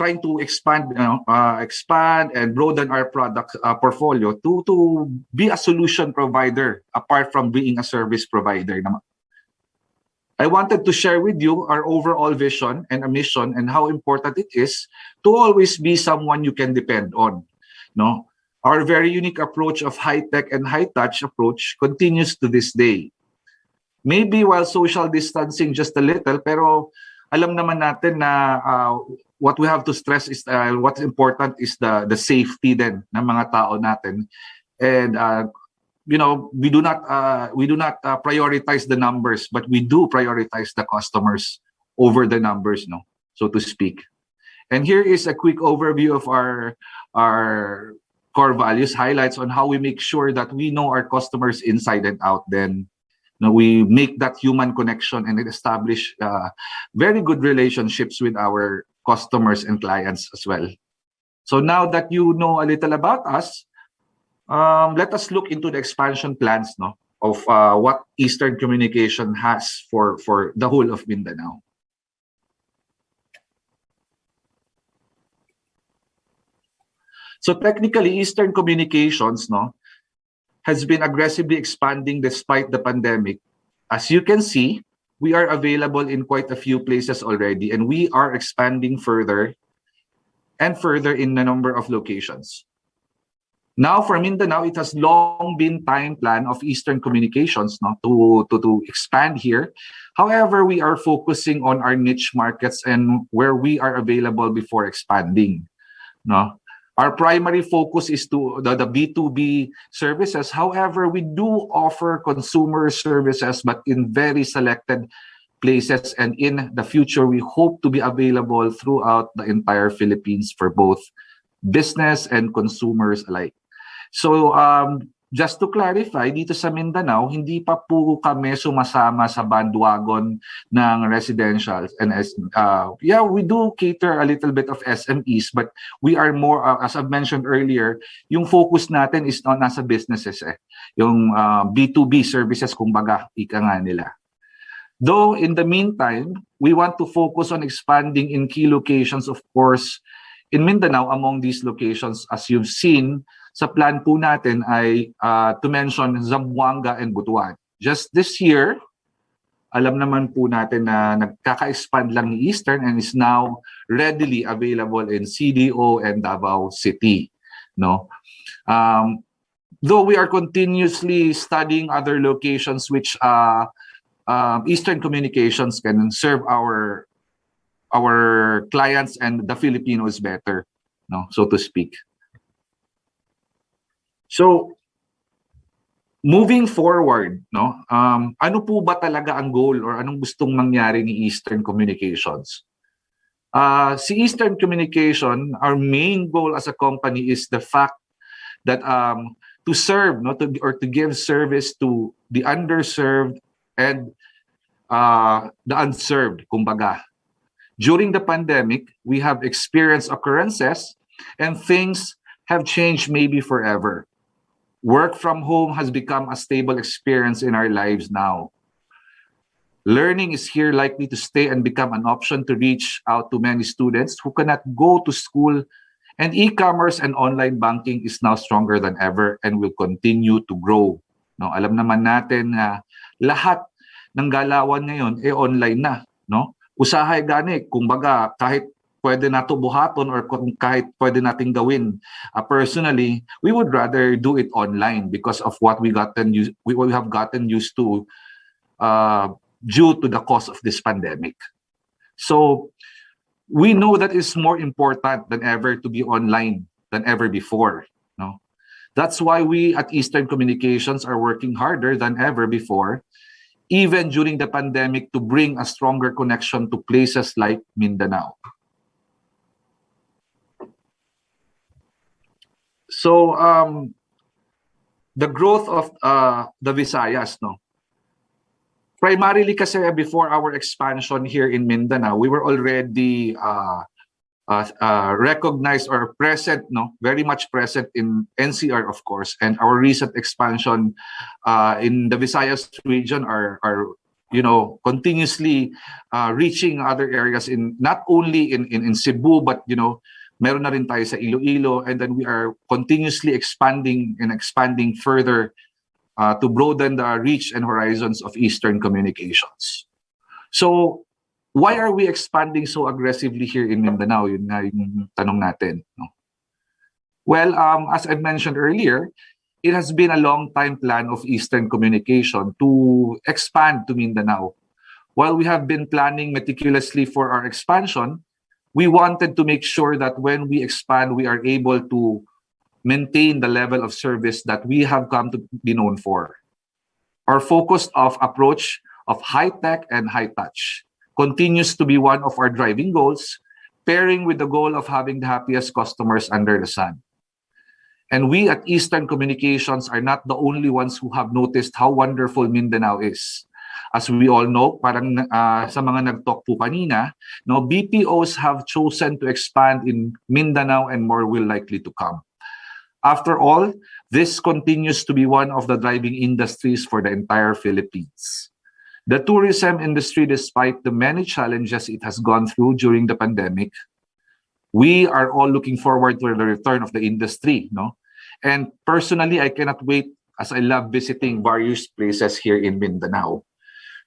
trying to expand and broaden our product portfolio to be a solution provider apart from being a service provider. I wanted to share with you our overall vision and a mission and how important it is to always be someone you can depend on. No, our very unique approach of high-tech and high-touch approach continues to this day. Maybe while social distancing just a little, pero alam naman natin na what we have to stress is what's important is the safety din ng mga tao natin. And we do not prioritize the numbers, but we do prioritize the customers over the numbers, so to speak. And here is a quick overview of our core values, highlights on how we make sure that we know our customers inside and out. Then we make that human connection and establish very good relationships with our customers and clients as well. So now that you know a little about us, let us look into the expansion plans of what Eastern Communication has for the whole of Mindanao. So technically, Eastern Communications has been aggressively expanding despite the pandemic. As you can see, we are available in quite a few places already, and we are expanding further and further in the number of locations. Now, for Mindanao, it has long been time plan of Eastern Communications to expand here. However, we are focusing on our niche markets and where we are available before expanding. Our primary focus is to the B2B services. However, we do offer consumer services, but in very selected places. And in the future, we hope to be available throughout the entire Philippines for both business and consumers alike. So just to clarify, dito sa Mindanao, hindi pa po kami sumasama sa bandwagon ng residentials. And we do cater a little bit of SMEs, but we are more, as I've mentioned earlier, yung focus natin is nasa businesses yung B2B services, kumbaga, ika nga nila. Though in the meantime, we want to focus on expanding in key locations, of course, in Mindanao. Among these locations, as you've seen, sa plan po natin ay to mention Zamboanga and Butuan. Just this year, alam naman po natin na nagkaka-expand lang ni Eastern and is now readily available in CDO and Davao City. Though we are continuously studying other locations which Eastern Communications can serve our clients and the Filipinos better, so to speak. So, moving forward, ano po ba talaga ang goal or anong gustong mangyari ni Eastern Communications? Si Eastern Communication, our main goal as a company is the fact that to serve, or to give service to the underserved and the unserved, kumbaga. During the pandemic, we have experienced occurrences and things have changed maybe forever. Work from home has become a stable experience in our lives now. Learning is here likely to stay and become an option to reach out to many students who cannot go to school, and e-commerce and online banking is now stronger than ever and will continue to grow. Alam naman natin na lahat ng galawan ngayon online na, Usahay gani, kumbaga kahit pwede nato buhaton or kahit pwede nating gawin personally, we would rather do it online because of what we have gotten used to due to the cause of this pandemic. So we know that it's more important than ever to be online than ever before. That's why we at Eastern Communications are working harder than ever before, even during the pandemic, to bring a stronger connection to places like Mindanao. So the growth of the Visayas, primarily kasi before our expansion here in Mindanao, we were already recognized or present, very much present in NCR, of course, and our recent expansion in the Visayas region are continuously reaching other areas in not only in Cebu, but meron na rin tayo sa Iloilo, and then we are continuously expanding further to broaden the reach and horizons of Eastern communications. So why are we expanding so aggressively here in Mindanao? Yun nga yung tanong natin. No? Well, as I mentioned earlier, it has been a long time plan of Eastern Communication to expand to Mindanao. While we have been planning meticulously for our expansion, we wanted to make sure that when we expand, we are able to maintain the level of service that we have come to be known for. Our focus of approach of high-tech and high-touch continues to be one of our driving goals, pairing with the goal of having the happiest customers under the sun. And we at Eastern Communications are not the only ones who have noticed how wonderful Mindanao is. As we all know, parang sa mga nag-talk po kanina, BPOs have chosen to expand in Mindanao and more will likely to come. After all, this continues to be one of the driving industries for the entire Philippines. The tourism industry, despite the many challenges it has gone through during the pandemic, we are all looking forward to the return of the industry. And personally, I cannot wait, as I love visiting various places here in Mindanao.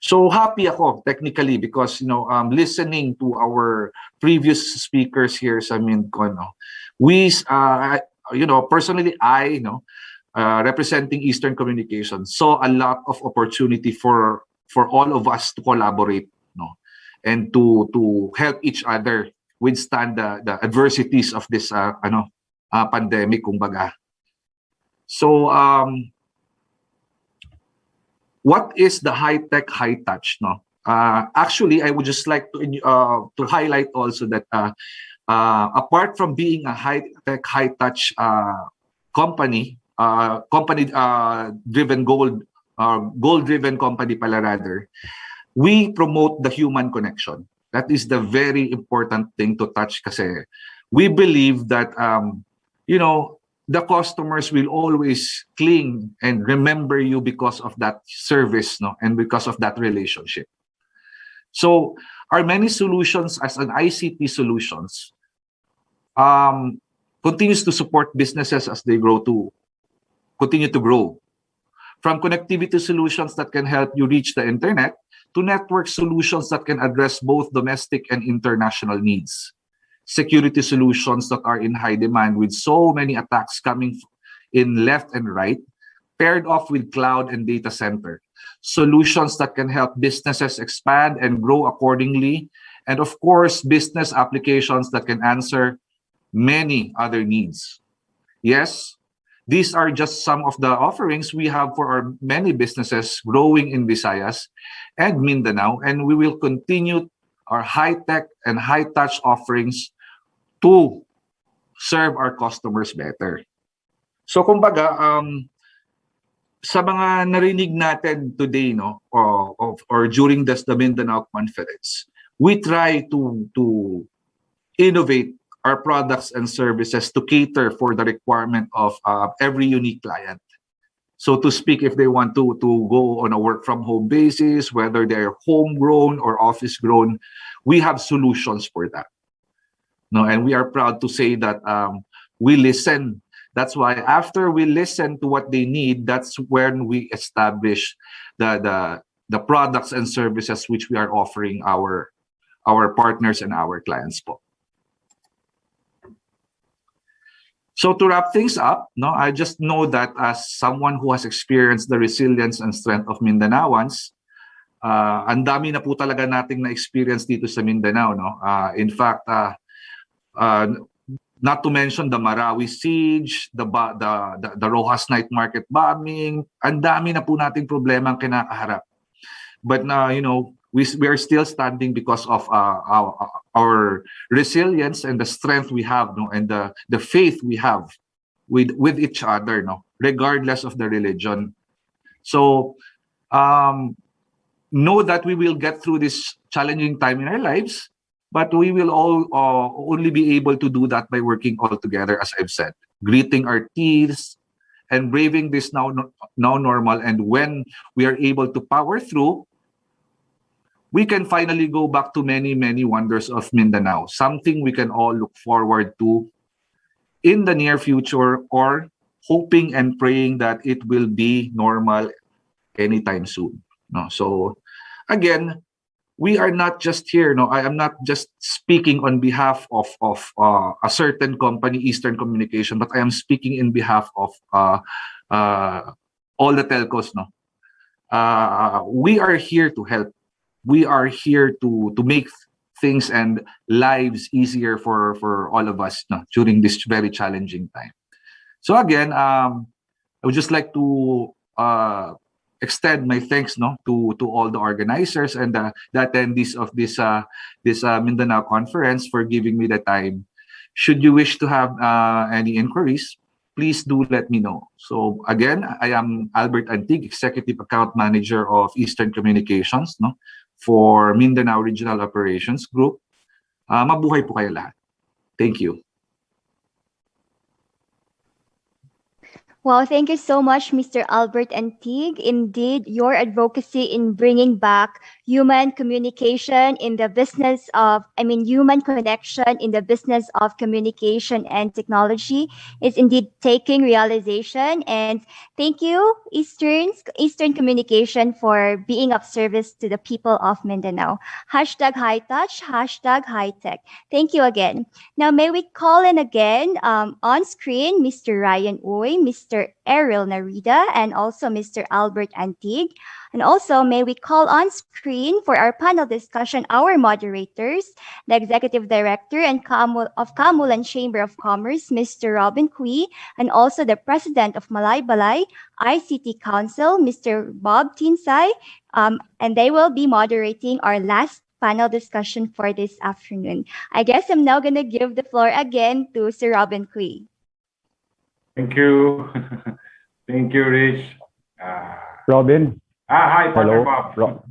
So happy ako technically because listening to our previous speakers here sa MINCO, we personally I representing Eastern Communication saw a lot of opportunity for all of us to collaborate, and to help each other withstand the adversities of this pandemic, kumbaga. So what is the high-tech, high-touch? Actually, I would just like to highlight also that apart from being a high-tech, high-touch company, driven goal-driven company pala rather, we promote the human connection. That is the very important thing to touch kasi we believe that the customers will always cling and remember you because of that service, and because of that relationship. So our many solutions as an ICT solutions continues to support businesses as they continue to grow. From connectivity solutions that can help you reach the internet to network solutions that can address both domestic and international needs. Security solutions that are in high demand with so many attacks coming in left and right, paired off with cloud and data center. Solutions that can help businesses expand and grow accordingly. And of course, business applications that can answer many other needs. Yes, these are just some of the offerings we have for our many businesses growing in Visayas and Mindanao, and we will continue our high-tech and high-touch offerings to serve our customers better. So kumbaga, sa mga narinig natin today, or during the Mindanao Conference, we try to innovate our products and services to cater for the requirement of every unique client. So to speak, if they want to go on a work from home basis, whether they're homegrown or office grown, we have solutions for that. And we are proud to say that we listen. That's why after we listen to what they need, that's when we establish the products and services which we are offering our partners and our clients po. So to wrap things up, I just know that as someone who has experienced the resilience and strength of Mindanaoans, ang dami na po talaga nating na-experience dito sa Mindanao. In fact, not to mention the Marawi siege, the Rojas night market bombing, ang dami na po nating problema ang kinakaharap. But we are still standing because of our resilience and the strength we have, and the faith we have with each other, regardless of the religion. So know that we will get through this challenging time in our lives, but we will all only be able to do that by working all together, as I've said, gritting our teeth and braving this now normal. And when we are able to power through, we can finally go back to many, many wonders of Mindanao, something we can all look forward to in the near future, or hoping and praying that it will be normal anytime soon. No, so again, we are not just here. No, I am not just speaking on behalf of a certain company, Eastern Communication, but I am speaking in behalf of all the telcos. No, we are here to help. We are here to make things and lives easier for all of us, no, during this very challenging time. So again, I would just like to extend my thanks, no, to all the organizers and the attendees of this Mindanao conference for giving me the time. Should you wish to have any inquiries, please do let me know. So again, I am Albert Antig, Executive Account Manager of Eastern Communications, no, for Mindanao Regional Operations Group. Mabuhay po kayo lahat. Thank you. Well, thank you so much, Mr. Albert Antig. Indeed, your advocacy in bringing back human communication in the business of, human connection in the business of communication and technology is indeed taking realization. And thank you, Eastern Communication, for being of service to the people of Mindanao. Hashtag high touch, hashtag high tech. Thank you again. Now, may we call in again on screen Mr. Ryan Uy, Mr. Ariel Narida, and also Mr. Albert Antig. And also, may we call on screen for our panel discussion our moderators, the Executive Director and of Kamulan Chamber of Commerce, Mr. Robin Cui, and also the President of Malaybalay ICT Council, Mr. Bob Tinsay, and they will be moderating our last panel discussion for this afternoon. I guess I'm now going to give the floor again to Sir Robin Cui. Thank you. Thank you, Rich. Robin. Hi, Partner Hello. Bob.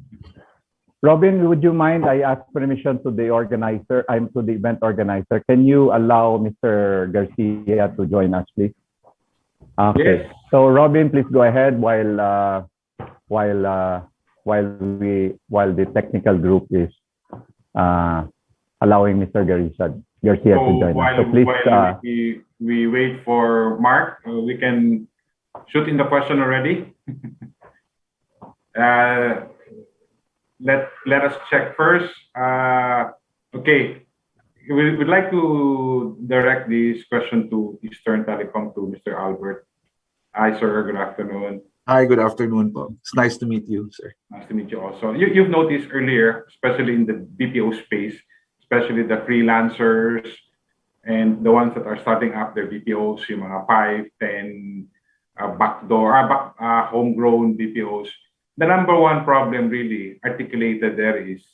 Robin, would you mind I ask permission to the organizer, to the event organizer. Can you allow Mr. Garcia to join us, please? Okay. Yes. So Robin, please go ahead while the technical group is allowing Mr. Garcia to join us. So please. While we wait for Mark, we can shoot in the question already. Let us check first. Okay, we'd like to direct this question to Eastern Telecom, to Mr. Albert. Hi, sir. Good afternoon. Hi, good afternoon, Bob. It's nice to meet you, sir. Nice to meet you also. You've noticed earlier, especially in the BPO space, especially the freelancers and the ones that are starting up their BPOs, yung mga 5, 10, homegrown BPOs. The number one problem really articulated there is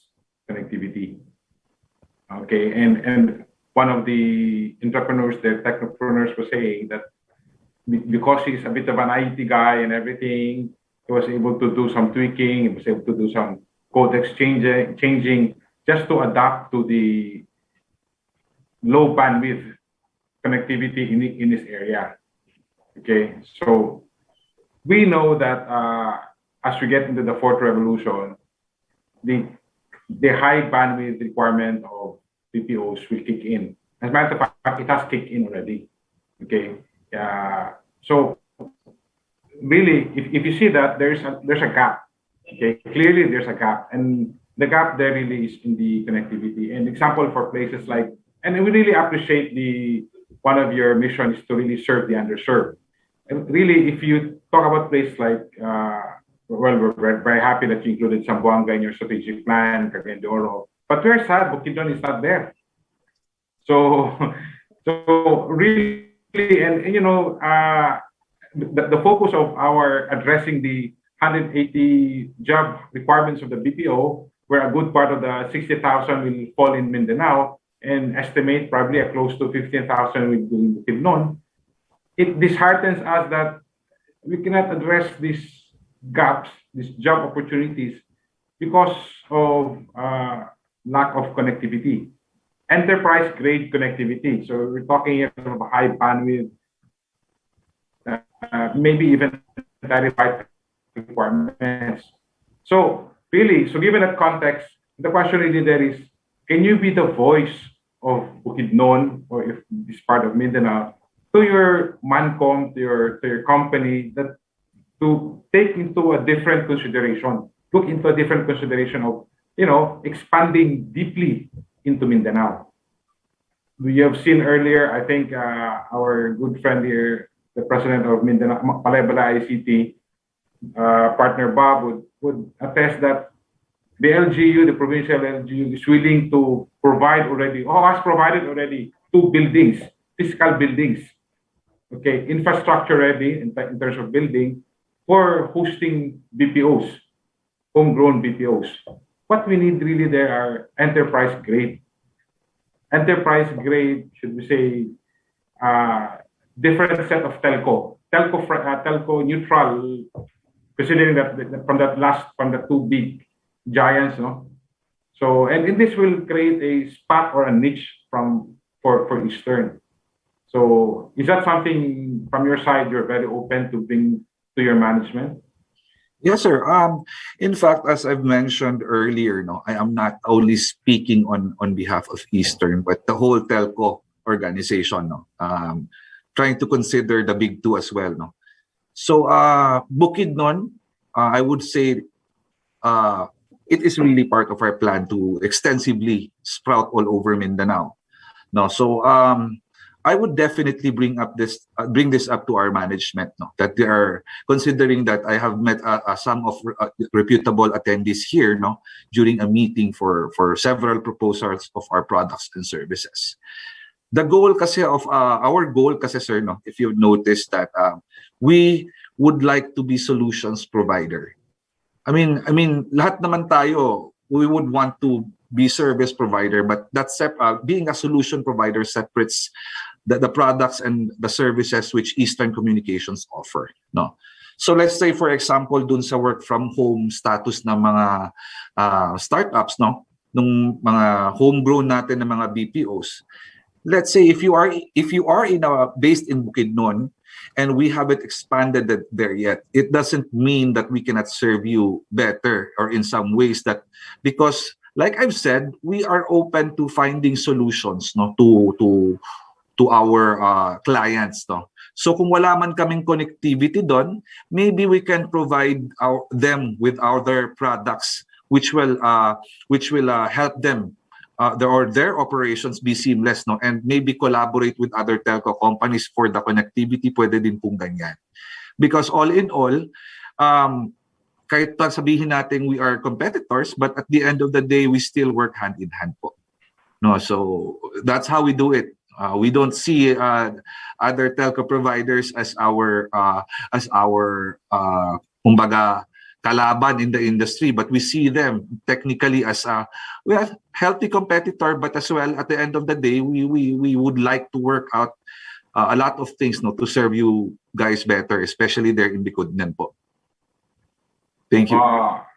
connectivity. Okay, and one of the entrepreneurs, the technopreneurs, was saying that because he's a bit of an IT guy and everything, he was able to do some tweaking, he was able to do some code changing just to adapt to the low bandwidth connectivity in this area. Okay, so we know that as we get into the fourth revolution, the high bandwidth requirement of BPOs will kick in. As a matter of fact, it has kicked in already. Okay, so really, if you see that there's a gap. Okay, clearly there's a gap, and the gap there really is in the connectivity. And example for places like, and we really appreciate one of your missions is to really serve the underserved. And really, if you talk about places like, well, we're very happy that you included Zamboanga in your strategic plan, Cagayan de Oro, but we're sad Bukidnon is not there. So really, and you know, the focus of our addressing the 180 job requirements of the BPO, where a good part of the 60,000 will fall in Mindanao, and estimate probably a close to 15,000 will be in Bukidnon. It disheartens us that we cannot address these gaps, these job opportunities, because of lack of connectivity, enterprise-grade connectivity. So we're talking here of high bandwidth, maybe even verified requirements. So really, so given that context, the question really there is, can you be the voice of Bukidnon, or if this part of Mindanao, to your mancom, to your company, that to take into a different consideration, look into a different consideration of, expanding deeply into Mindanao. We have seen earlier, I think our good friend here, the president of Mindanao, Malaybalay ICT, partner Bob would attest that the LGU, the provincial LGU, is willing to provide already, or has provided already 2 buildings, physical buildings, okay, infrastructure ready in terms of building for hosting BPOs, homegrown BPOs. What we need really there are enterprise grade, should we say, different set of telco neutral, considering that from the 2 big giants, no. So, and this will create a spot or a niche for Eastern. So, is that something from your side you're very open to bring to your management? Yes, sir. In fact, as I've mentioned earlier, no, I am not only speaking on behalf of Eastern, but the whole telco organization, no. Trying to consider the big 2 as well, no. So, Bukidnon, I would say, it is really part of our plan to extensively sprout all over Mindanao. No, so I would definitely bring this up to our management. No, that they are considering that I have met some of reputable attendees here. No, during a meeting for several proposals of our products and services. The goal kasi of our goal kasi, sir, no, if you've noticed that we would like to be solutions provider. I mean, lahat naman tayo, we would want to be service provider, but that's being a solution provider separates the products and the services which Eastern Communications offer. No, so let's say for example, dun sa work from home status ng mga startups, no, nung mga homegrown natin ng mga BPOs. Let's say if you are based in Bukidnon, and we haven't expanded that there yet, it doesn't mean that we cannot serve you better or in some ways that, because like I've said, we are open to finding solutions, no, to our clients, no. So kung wala man kaming connectivity doon, maybe we can provide them with other products which will help them their operations be seamless, no, and maybe collaborate with other telco companies for the connectivity. Pwede din pong ganyan, because all in all, kahit sabihin natin we are competitors, but at the end of the day we still work hand in hand po, no. So that's how we do it. We don't see other telco providers as our kumbaga kalaban in the industry, but we see them technically as a healthy competitor, but as well at the end of the day we would like to work out a lot of things, no, to serve you guys better, especially there in Bukidnon po. Thank you.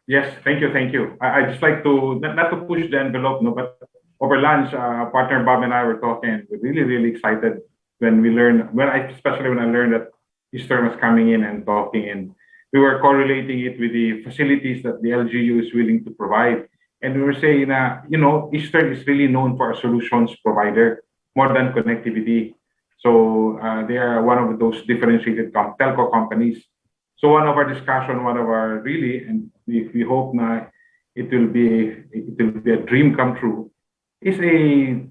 Yes, thank you. I just like to not to push the envelope, no, but over lunch, partner Bob and I were talking. We're really excited especially when I learned that Eastern was coming in and talking, and we were correlating it with the facilities that the LGU is willing to provide. And we were saying that, Eastern is really known for a solutions provider more than connectivity. So they are one of those differentiated telco companies. So one of our discussion, and we hope now it will be a dream come true, is a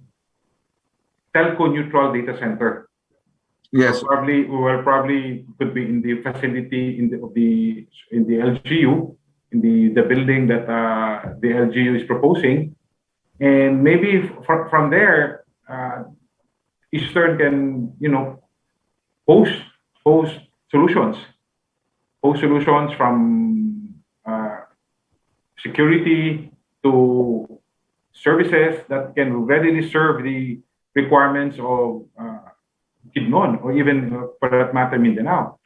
telco neutral data center. Yes, We will probably could be in the facility in the LGU, in the building that the LGU is proposing, and maybe from there, Eastern can host solutions from security to services that can readily serve the requirements of Bukidnon, or even for that matter Mindanao.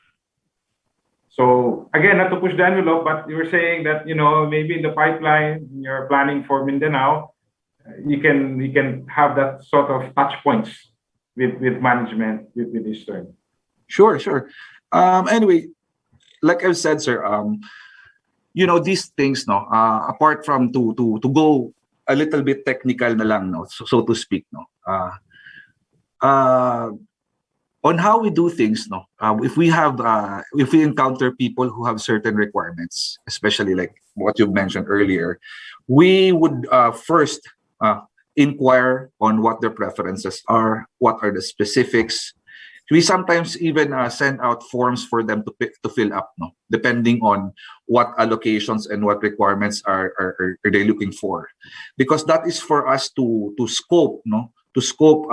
So again, not to push the envelope, but you were saying that maybe in the pipeline you're planning for Mindanao, you can have that sort of touch points with management with Eastern. Sure. Anyway, like I've said, sir, these things, no, apart from to go a little bit technical na lang, no, so to speak, no, on how we do things, no, if we encounter people who have certain requirements, especially like what you mentioned earlier, we would first inquire on what their preferences are, what are the specifics. We sometimes even send out forms for them to fill up, no, depending on what allocations and what requirements are they looking for, because that is for us to scope, no, to scope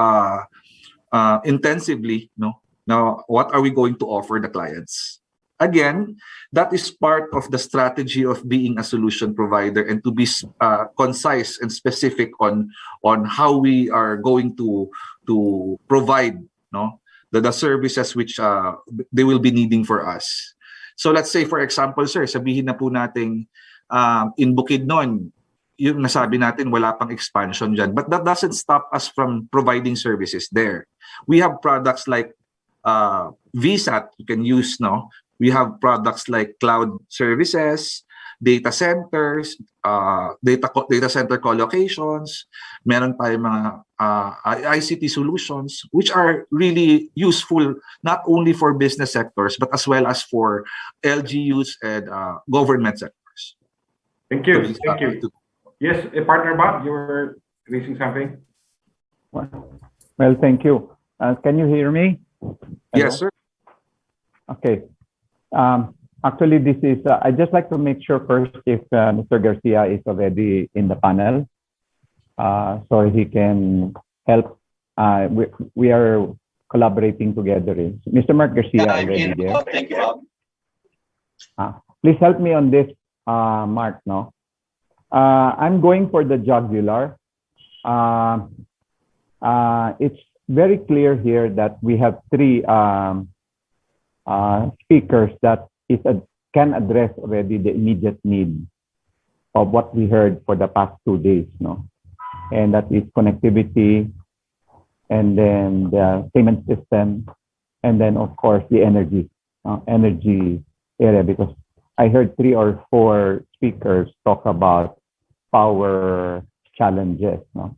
intensively, no, now what are we going to offer the clients. Again, that is part of the strategy of being a solution provider, and to be concise and specific on how we are going to provide, no, the services which they will be needing for us. So let's say, for example, sir, sabihin na po natin in Bukidnon, yung nasabi natin wala pang expansion dyan, but that doesn't stop us from providing services there. We have products like VSAT you can use, no? We have products like cloud services, data centers, data center collocations. Meron tayong mga ICT solutions which are really useful not only for business sectors but as well as for LGUs and government sectors. Thank you. Thank you. Yes, partner Bob, you were raising something. Well, thank you. Can you hear me? Hello? Yes, sir. Okay. Actually, this is, I'd just like to make sure first if Mr. Garcia is already in the panel, so he can help. We are collaborating together. Mr. Mark Garcia already there. Thank you, Bob. Please help me on this, Mark. No, I'm going for the jugular. It's very clear here that we have three speakers that can address already the immediate need of what we heard for the past 2 days, no? And that is connectivity, and then the payment system, and then of course the energy area, because I heard 3 or 4 speakers talk about power challenges, no?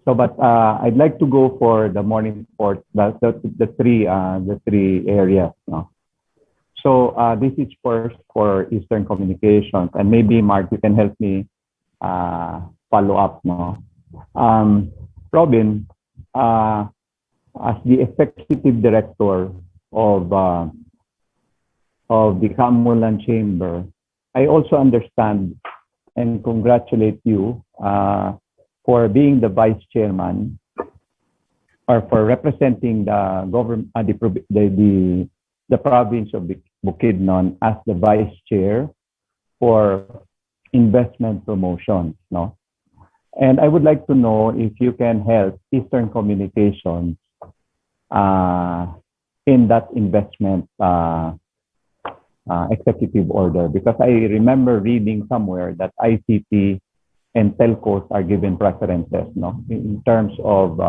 So, but I'd like to go for the morning report, the three areas, no? So this is first for Eastern Communications, and maybe Mark, you can help me follow up, no? Robin, as the executive director of the Kamulan Chamber, I also understand and congratulate you for being the vice chairman, or for representing the government, the province of Bukidnon as the vice chair for investment promotions, no? And I would like to know if you can help Eastern Communications in that investment executive order, because I remember reading somewhere that ICT and telcos are given preferences, no, in terms of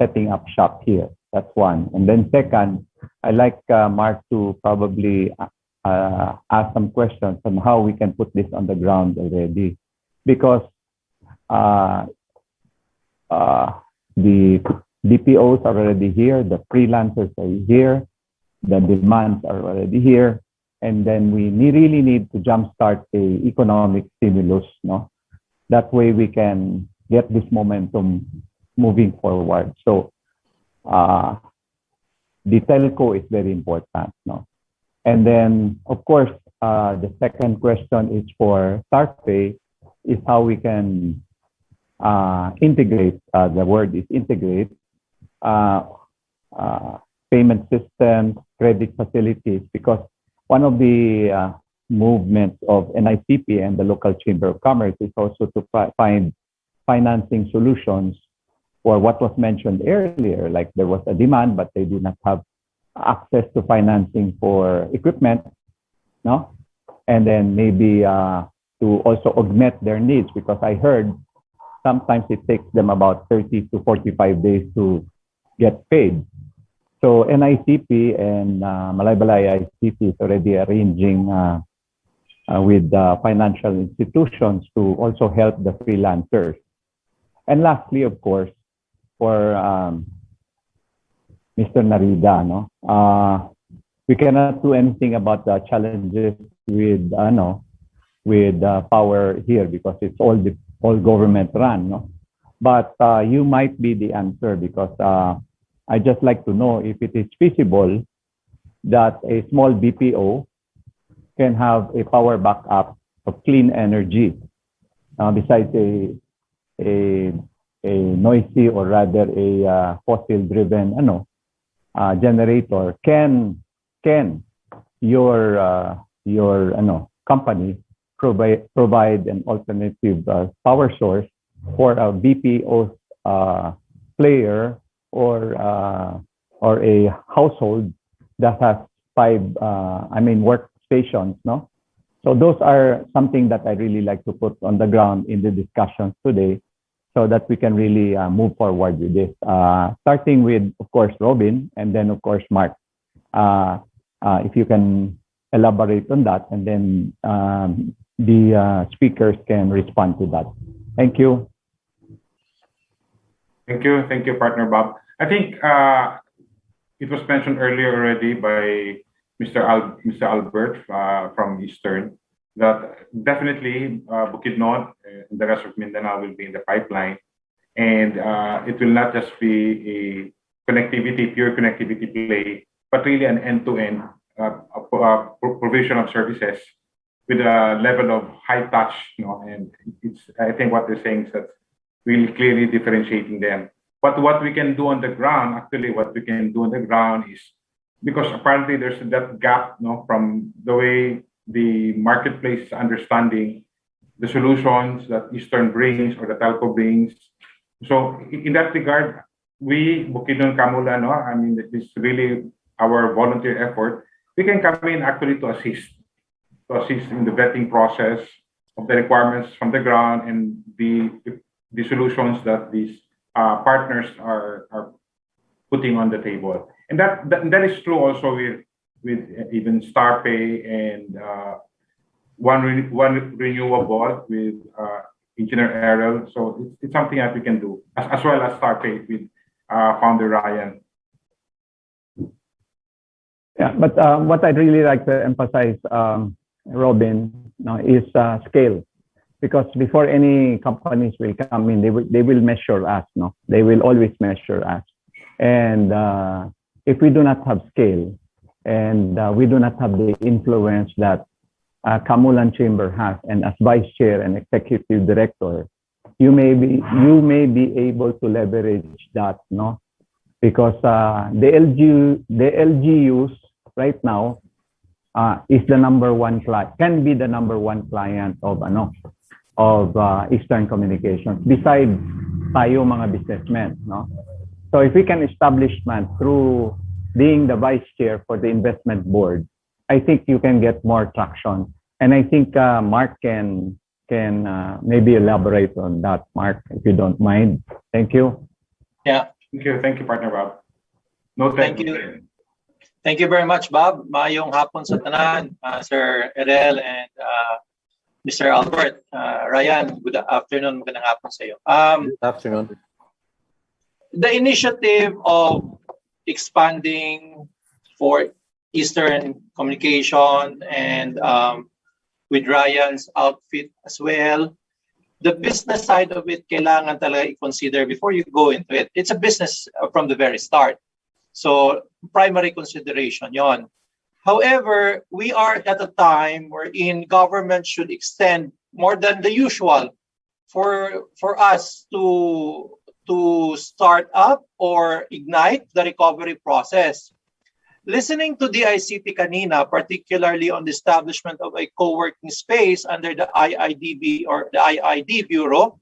setting up shop here. That's one. And then second, I'd like Mark to probably ask some questions on how we can put this on the ground already, because the BPOs are already here, the freelancers are here, the demands are already here, and then we really need to jumpstart a economic stimulus, no? That way we can get this momentum moving forward. So the telco is very important, no? And then of course the second question is for StarPay, is how we can integrate, the word is integrate, payment systems, credit facilities, because one of the movements of NICP and the local Chamber of Commerce is also to find financing solutions for what was mentioned earlier, like there was a demand, but they do not have access to financing for equipment, no? And then maybe to also augment their needs, because I heard sometimes it takes them about 30 to 45 days to get paid. So NICP and Malaybalay ICT is already arranging with financial institutions to also help the freelancers. And lastly, of course, for Mr. Narida, we cannot do anything about the challenges with power here because it's all government run. No? But you might be the answer because I just like to know if it is feasible that a small BPO can have a power backup of clean energy besides a noisy or rather a fossil-driven generator. Can your company provide an alternative power source for a BPO player or a household that has 5 workstations, no? So those are something that I really like to put on the ground in the discussions today so that we can really move forward with this. Starting with, of course, Robin, and then, of course, Mark. If you can elaborate on that, and then the speakers can respond to that. Thank you. Thank you, Partner Bob. I think it was mentioned earlier already by Mr. Albert from Eastern that definitely Bukidnon and the rest of Mindanao will be in the pipeline, and it will not just be a pure connectivity play, but really an end-to-end provision of services with a level of high touch, and I think what they're saying is that really clearly differentiating them. But what we can do on the ground, is, because apparently there's that gap, from the way the marketplace is understanding the solutions that Eastern brings or the telco brings. So in that regard, we, Bukidnon Kamula, it's really our volunteer effort. We can come in actually to assist in the vetting process of the requirements from the ground and the solutions that these partners are putting on the table. And that is true also with even StarPay and one renewable with Engineer Errol. So it's something that we can do, as well as StarPay with founder Ryan. Yeah, but what I'd really like to emphasize, Robin, is scale. Because before any companies will come in, they will measure us. They will always measure us. And if we do not have scale and we do not have the influence that Kamulan Chamber has, and as vice chair and executive director, you may be able to leverage that, because the LGUs right now is the number one client, can be the number one client of Eastern Communications, besides tayo mga businessmen, So if we can establish through being the vice chair for the investment board, I think you can get more traction. And I think Mark can maybe elaborate on that, Mark, if you don't mind. Thank you. Yeah. Thank you, Partner Bob. No, thank you. Thank you very much, Bob. Mayong hapon sa tanan, Sir Erel and Mr. Albert. Ryan, good afternoon. Magandang hapon sa iyo. Good afternoon. The initiative of expanding for Eastern Communication and with Ryan's outfit as well, the business side of it kailangan talaga i-consider before you go into it. It's a business from the very start. So primary consideration yon. However, we are at a time wherein government should extend more than the usual for us to start up or ignite the recovery process. Listening to the DICT kanina, particularly on the establishment of a co-working space under the IIDB or the IID Bureau,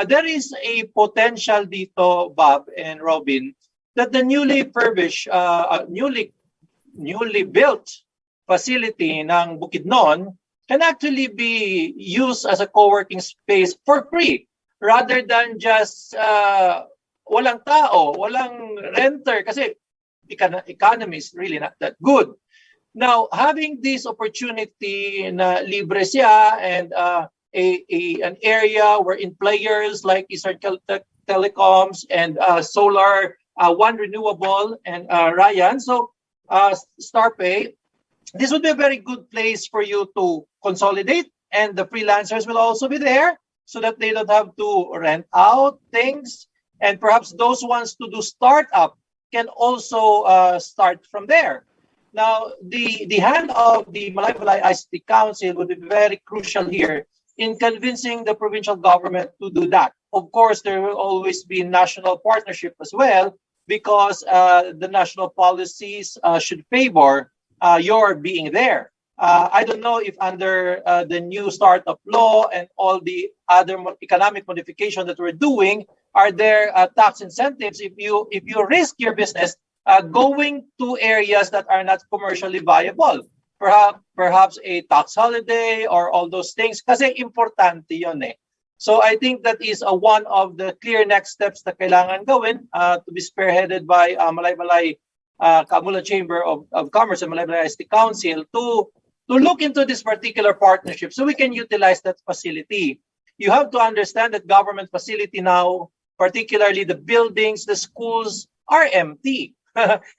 there is a potential dito, Bob and Robin, that the newly built facility ng Bukidnon can actually be used as a co-working space for free rather than just walang tao, walang renter kasi economy is really not that good. Now, having this opportunity na libre siya and an area wherein players like Eastern Telecoms and Solar, One Renewable, and Ryan, so StarPay, this would be a very good place for you to consolidate, and the freelancers will also be there so that they don't have to rent out things. And perhaps those ones to do startup can also start from there. Now, the hand of the Malaybalay ICT Council would be very crucial here in convincing the provincial government to do that. Of course, there will always be national partnership as well, because the national policies should favor your being there. I don't know if under the new startup law and all the other economic modification that we're doing, are there tax incentives if you risk your business going to areas that are not commercially viable? Perhaps a tax holiday or all those things, kasi importante yun eh. So I think that is one of the clear next steps na kailangan gawin to be spearheaded by Malaybalay Kamula Chamber of Commerce and Malaybalay ICT Council to look into this particular partnership so we can utilize that facility. You have to understand that government facility now, particularly the buildings, the schools, are empty.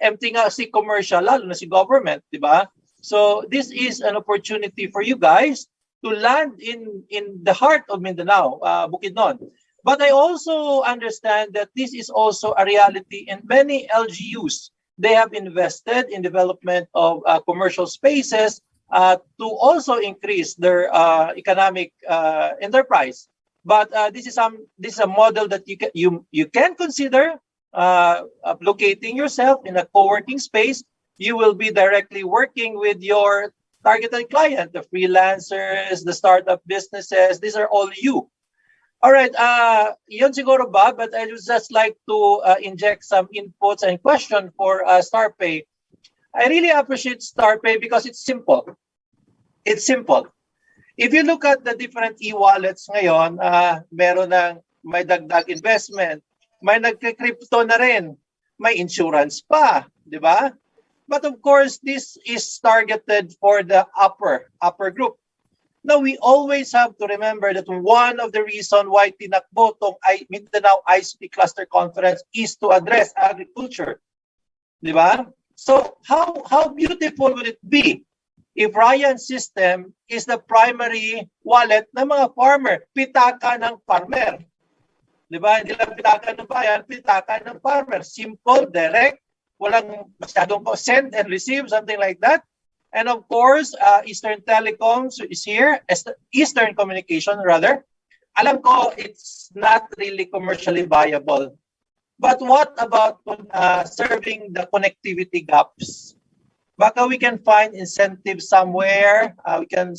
Empty nga si commercial, lalo na si government, di ba? So this is an opportunity for you guys to land in the heart of Mindanao, Bukidnon. But I also understand that this is also a reality in many LGUs. They have invested in development of commercial spaces to also increase their economic enterprise. But this is a model that you can consider locating yourself in a co-working space. You will be directly working with your targeted client, the freelancers, the startup businesses. These are all you. All right, yun siguro ba, but I would just like to inject some inputs and question for StarPay. I really appreciate StarPay because it's simple. It's simple. If you look at the different e-wallets ngayon, meron ng may dagdag investment, may nagka-crypto na rin, may insurance pa, di ba? But of course, this is targeted for the upper group. Now, we always have to remember that one of the reasons why tinakbo tong Mindanao ICT Cluster Conference is to address agriculture. Di ba? So, how beautiful would it be if Ryan's system is the primary wallet ng mga farmer, pitaka ng farmer. Di ba? Hindi lang pitaka ng bayan, pitaka ng farmer. Simple, direct, walang masyadong send and receive, something like that. And of course, Eastern Telecoms is here, Eastern Communication rather. Alam ko, it's not really commercially viable. But what about serving the connectivity gaps? Baka we can find incentives somewhere. We can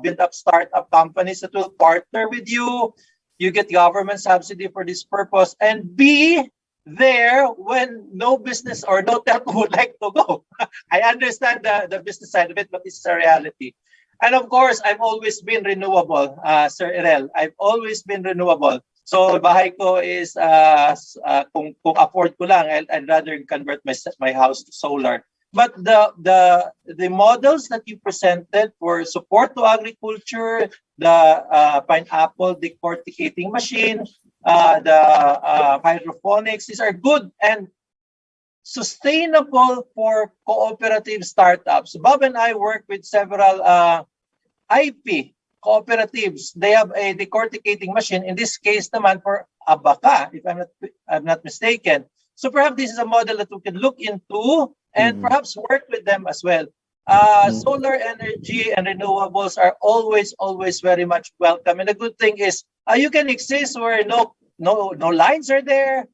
build up startup companies that will partner with you. You get government subsidy for this purpose and be there when no business or no telco would like to go. I understand the business side of it, but it's a reality. And of course, I've always been renewable, Sir Irel. I've always been renewable. So bahay ko is, kung afford ko lang, I'd rather convert my house to solar. But the models that you presented for support to agriculture, the pineapple decorticating machine, the hydroponics, these are good and sustainable for cooperative startups. Bob and I work with several IP cooperatives. They have a decorticating machine. In this case, naman for abaca, if I'm not mistaken. So perhaps this is a model that we can look into and perhaps work with them as well. Solar energy and renewables are always very much welcome. And the good thing is you can exist where no lines are there.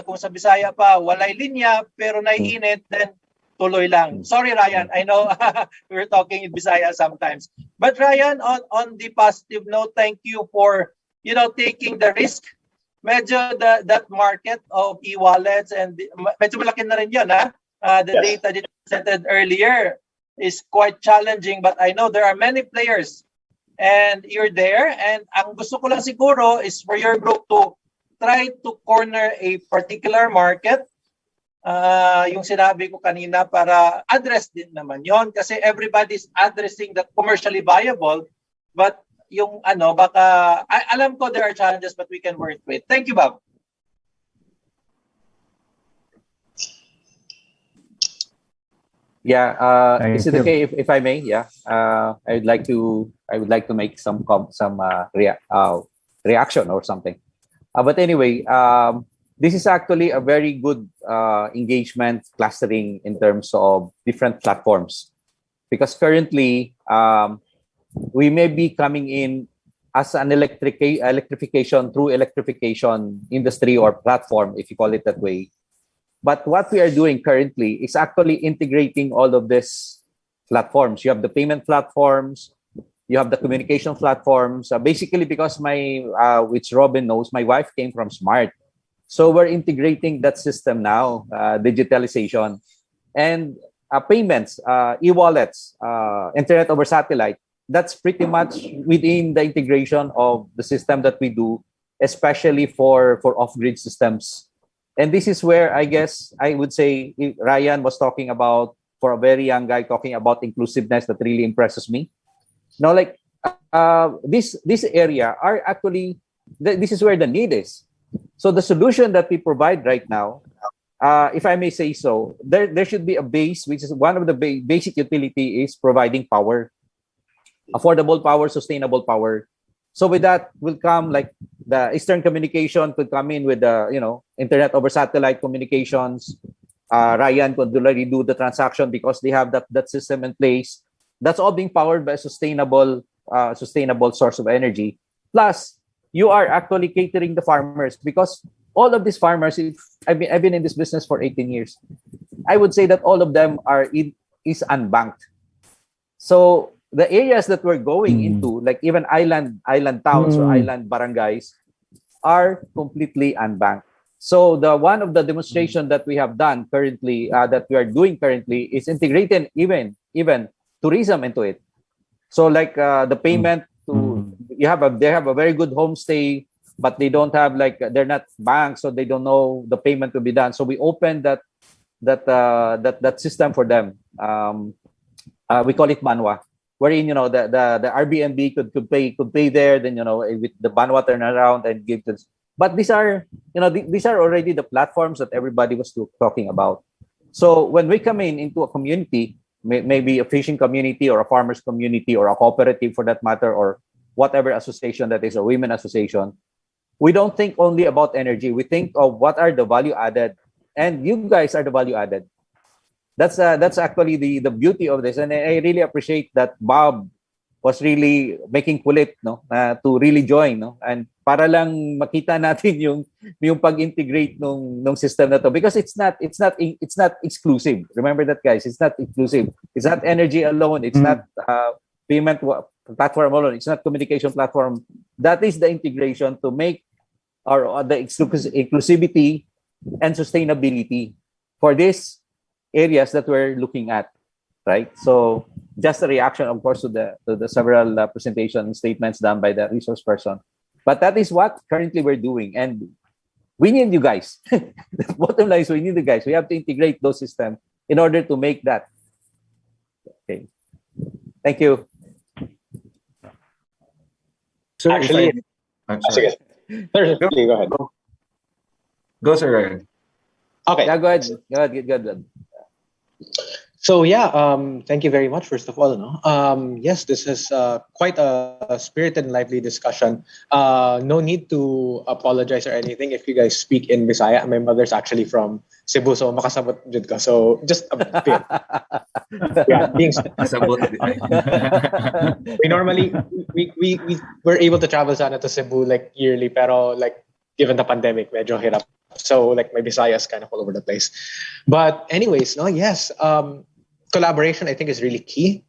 Kung sa Bisaya pa, walay linya, pero naiinit, then tuloy lang. Sorry, Ryan. I know we're talking in Bisaya sometimes. But Ryan, on the positive note, thank you for taking the risk. Medyo that market of e-wallets and medyo malaki na rin yun, ha? The data that you presented earlier is quite challenging, but I know there are many players and you're there. And ang gusto ko lang siguro is for your group to try to corner a particular market yung sinabi ko kanina para address din naman yon kasi everybody's addressing that commercially viable, but yung ano, baka, alam ko there are challenges but we can work with. Thank you, Bob. Yeah, is it Thank you. okay if I may? Yeah, I would like to make some reaction or something. But anyway, this is actually a very good engagement clustering in terms of different platforms, because currently we may be coming in as an electrification through electrification industry or platform, if you call it that way. But what we are doing currently is actually integrating all of these platforms. You have the payment platforms, you have the communication platforms. Basically, because which Robin knows, my wife came from Smart. So we're integrating that system now, digitalization. And payments, e-wallets, internet over satellite, that's pretty much within the integration of the system that we do, especially for off-grid systems. And this is where I guess I would say Ryan was talking about, for a very young guy, talking about inclusiveness that really impresses me. Now, like this area are actually, this is where the need is. So the solution that we provide right now, if I may say so, there should be a base, which is one of the basic utility is providing power, affordable power, sustainable power. So with that will come like the Eastern Communication could come in with the internet over satellite communications. Ryan could already do the transaction because they have that system in place. That's all being powered by a sustainable source of energy. Plus, you are actually catering the farmers, because all of these farmers, I've been in this business for 18 years. I would say that all of them is unbanked. So the areas that we're going into, like even island towns or island barangays, are completely unbanked. So one of the demonstration that we have done currently, that we are doing currently, is integrating even tourism into it. So like the payment to they have a very good homestay, but they don't have they're not banks, so they don't know the payment to be done. So we opened that system for them. We call it Manwa, wherein the Airbnb could pay there, then with the Banwa turnaround and give this. But these are already the platforms that everybody was talking about. So when we come into a community, maybe a fishing community or a farmers community or a cooperative for that matter, or whatever association that is, a women association, we don't think only about energy. We think of what are the value added, and you guys are the value added. That's actually the beauty of this, and I really appreciate that Bob was really making kulit to really join, and para lang makita natin yung pag-integrate nung system na to, because it's not exclusive. Remember that, guys, it's not exclusive. It's not energy alone, it's not payment platform alone, it's not communication platform. That is the integration to make the inclusivity and sustainability for these areas that we're looking at, right? So just a reaction, of course, to the several presentation statements done by the resource person. But that is what currently we're doing, and we need you guys. The bottom line is we need you guys. We have to integrate those systems in order to make that. Okay. Thank you. Sir, Actually, I'm sorry. Sir, go ahead. Go, sir, Ryan. Okay. Yeah, go ahead. Good. So yeah, thank you very much. First of all, yes, this is quite a spirited and lively discussion. No need to apologize or anything if you guys speak in Bisaya. My mother's actually from Cebu, so makasabot jud ka. So just a bit. Yeah, we normally we were able to travel sana to Cebu like yearly, pero like given the pandemic, medyo hirap. So like my Bisaya is kind of all over the place. But anyways, yes. Collaboration, I think, is really key.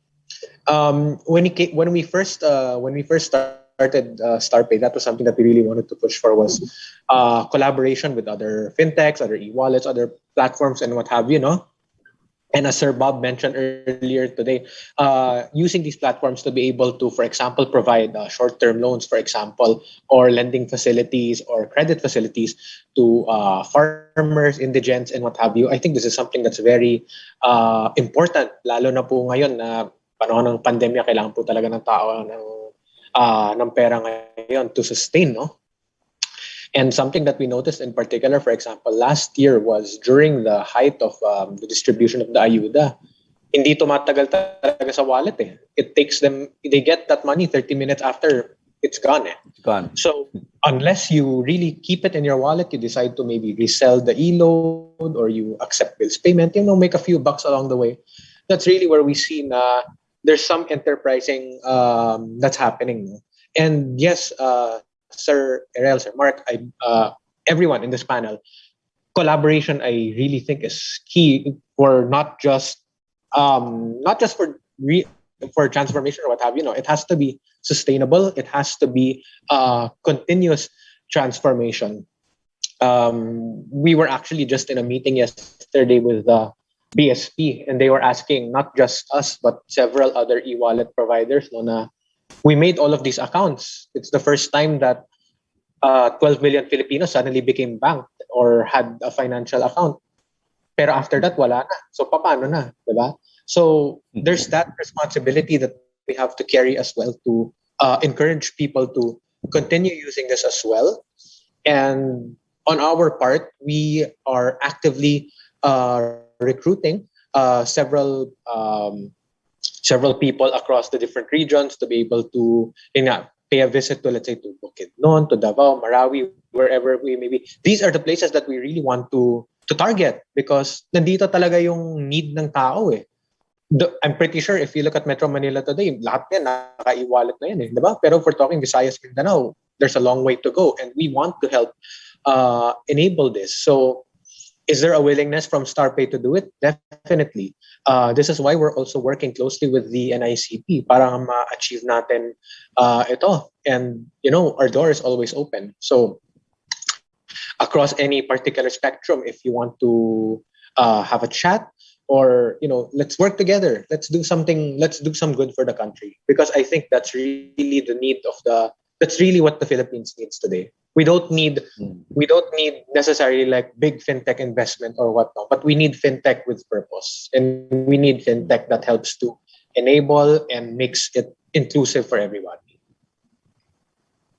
When we first started StarPay, that was something that we really wanted to push for, was collaboration with other fintechs, other e-wallets, other platforms, and what have you. And as Sir Bob mentioned earlier today, using these platforms to be able to, for example, provide short-term loans, for example, or lending facilities or credit facilities to farmers, indigents, and what have you. I think this is something that's very important, lalo na po ngayon na panahon ng pandemya, kailangan po talaga ng tao ng pera ngayon to sustain, no? And something that we noticed in particular, for example, last year was during the height of the distribution of the ayuda. Hindi tumatagal talaga sa wallet eh. It takes them, they get that money 30 minutes after it's gone eh. It's gone. So unless you really keep it in your wallet, you decide to maybe resell the e-load or you accept bills payment, make a few bucks along the way. That's really where we see na there's some enterprising that's happening. And yes, Sir Erel, Sir Mark, everyone in this panel, collaboration I really think is key for not just for transformation or what have you. It has to be sustainable. It has to be continuous transformation. We were actually just in a meeting yesterday with the BSP, and they were asking not just us but several other e-wallet providers na we made all of these accounts. It's the first time that 12 million Filipinos suddenly became banked or had a financial account. Pero after that, wala na. So, paano na? Diba? So, there's that responsibility that we have to carry as well to encourage people to continue using this as well. And on our part, we are actively recruiting several people across the different regions to be able to pay a visit to, let's say, to Bukidnon, to Davao, Marawi, wherever we may be. These are the places that we really want to target because nandito talaga yung need ng tao eh. I'm pretty sure if you look at Metro Manila today, lahat yan naka-e-wallet na yan eh, diba? Pero if we're talking Visayas, Mindanao, there's a long way to go and we want to help enable this. So is there a willingness from StarPay to do it? Definitely. This is why we're also working closely with the NICP para ma-achieve natin ito. And, our door is always open. So across any particular spectrum, if you want to have a chat or, let's work together. Let's do something. Let's do some good for the country. Because I think that's really the need that's really what the Philippines needs today. We don't need necessarily like big fintech investment or whatnot, but we need fintech with purpose, and we need fintech that helps to enable and makes it inclusive for everyone.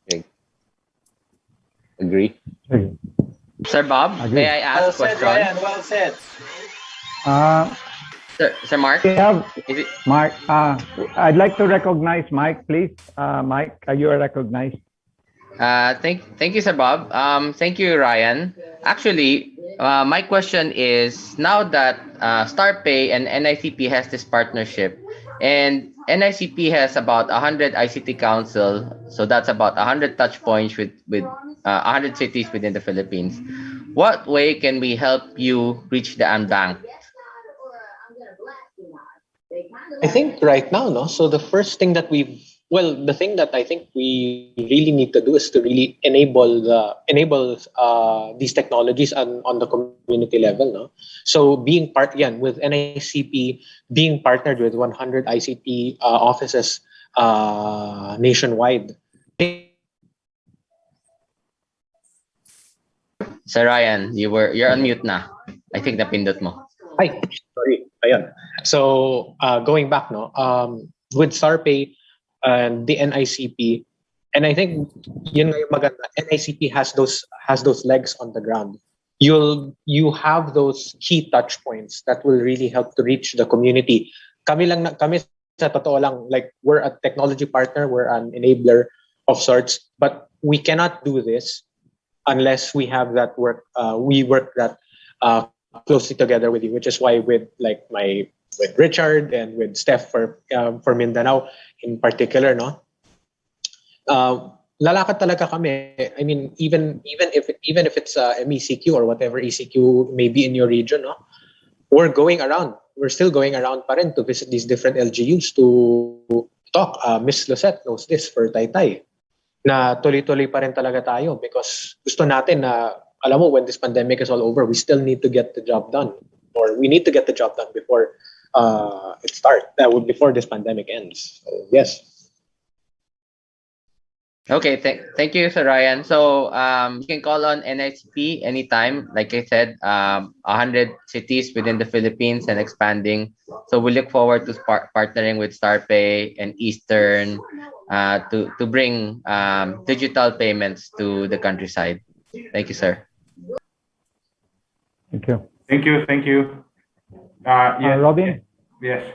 Okay. Agree. Sir Bob, may I ask a question? Ryan, well said. Sir Mark? Is it Mark, I'd like to recognize Mike, please. Mike, are you recognized? Thank you, Sir Bob. Thank you, Ryan. Actually, my question is now that StarPay and NICP has this partnership, and NICP has about 100 ICT Council, so that's about 100 touch points with 100 cities within the Philippines. What way can we help you reach the unbanked? I think right now, no. So the first thing that the thing that I think we really need to do is to really enable these technologies on the community level, no. So being with NICP, being partnered with 100 ICT offices nationwide. Sir Ryan, you're on mute na. I think napindot mo. Hi, sorry. Ayan. So going back, no, with StarPay and the NICP, and I think yun nga yung maganda. NICP has those legs on the ground. You have those key touch points that will really help to reach the community. Kami sa totoo lang, like we're a technology partner, we're an enabler of sorts, but we cannot do this unless we have that work. We work that closely together with you, which is why with Richard and with Steph for Mindanao in particular, no. Lalakad talaga kami. I mean, even if it's MECQ or whatever ECQ may be in your region, no, we're going around. We're still going around pa rin to visit these different LGUs to talk. Miss Lucette knows this for Taytay. Na tuloy-tuloy pa rin talaga tayo because gusto natin na, alam mo, when this pandemic is all over, we still need to get the job done or or we need to get the job done before before this pandemic ends. So yes. Okay, thank you, Sir Ryan. So you can call on NICP anytime. Like I said, 100 cities within the Philippines and expanding. So we look forward to partnering with StarPay and Eastern to bring digital payments to the countryside. Thank you, sir. Thank you. Thank you. Thank you. Yes. Robin? Yes.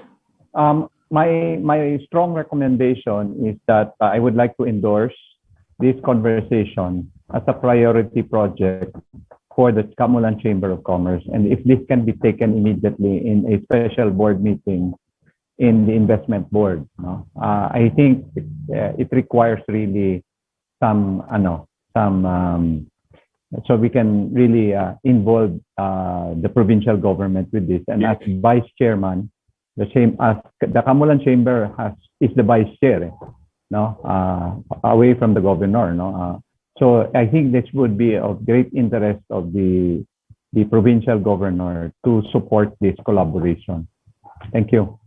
My strong recommendation is that I would like to endorse this conversation as a priority project for the Kamulan Chamber of Commerce. And if this can be taken immediately in a special board meeting in the investment board, I think it requires really so we can really involve the provincial government with this. And as vice chairman, the same as the Kamulan Chamber is the vice chair, away from the governor, so I think this would be of great interest of the provincial governor to support this collaboration. Thank you.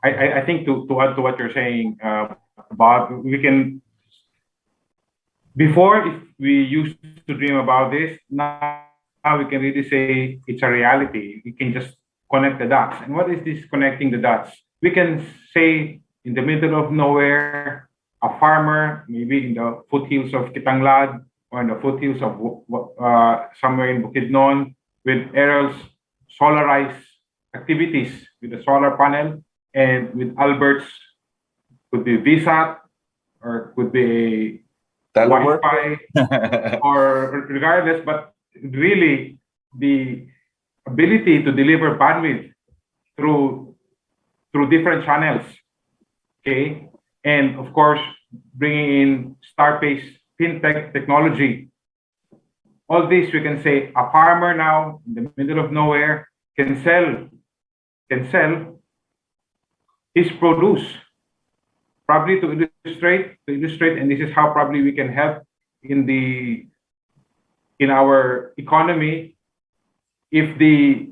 I think to add to what you're saying, Bob, we can. Before, if we used to dream about this, now we can really say it's a reality. We can just connect the dots. And what is this connecting the dots? We can say in the middle of nowhere, a farmer, maybe in the foothills of Kitanglad or in the foothills of somewhere in Bukidnon, with aerial solarized activities with a solar panel and with Alberts, could be VSAT or could be Wi-Fi or regardless, but really the ability to deliver bandwidth through different channels, okay, and of course bringing in StarPay's fintech technology. All this, we can say a farmer now in the middle of nowhere can sell his produce, probably to illustrate, and this is how probably we can help in our economy. If the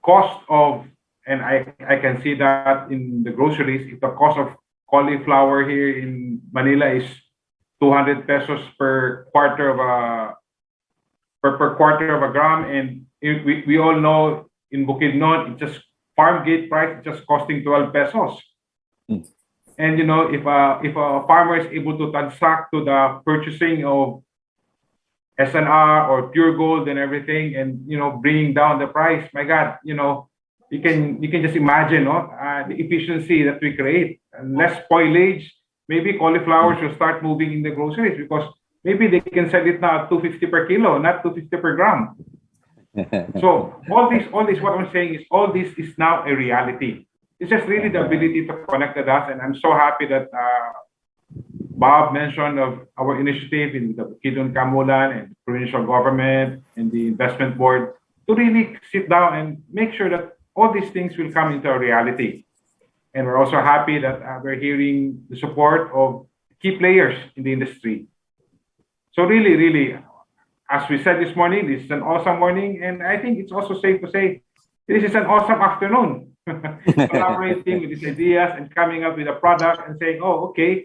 cost of, and I can see that in the groceries, if the cost of cauliflower here in Manila is 200 pesos per quarter of a gram, and we all know in Bukidnon, it's just farm gate price, it's just costing 12 pesos. And if a farmer is able to transact to the purchasing of SNR or pure gold and everything, and bringing down the price, my God, you can just imagine the efficiency that we create. And less spoilage. Maybe cauliflowers will start moving in the groceries because maybe they can sell it now at 250 per kilo, not 250 per gram. So all this, what I'm saying is all this is now a reality. It's just really the ability to connect the dots, and I'm so happy that Bob mentioned of our initiative in the Bukidnon Kamulan and provincial government and the investment board to really sit down and make sure that all these things will come into a reality. And we're also happy that we're hearing the support of key players in the industry. So really, really, as we said this morning, this is an awesome morning, and I think it's also safe to say this is an awesome afternoon. Collaborating with these ideas and coming up with a product and saying, oh, okay,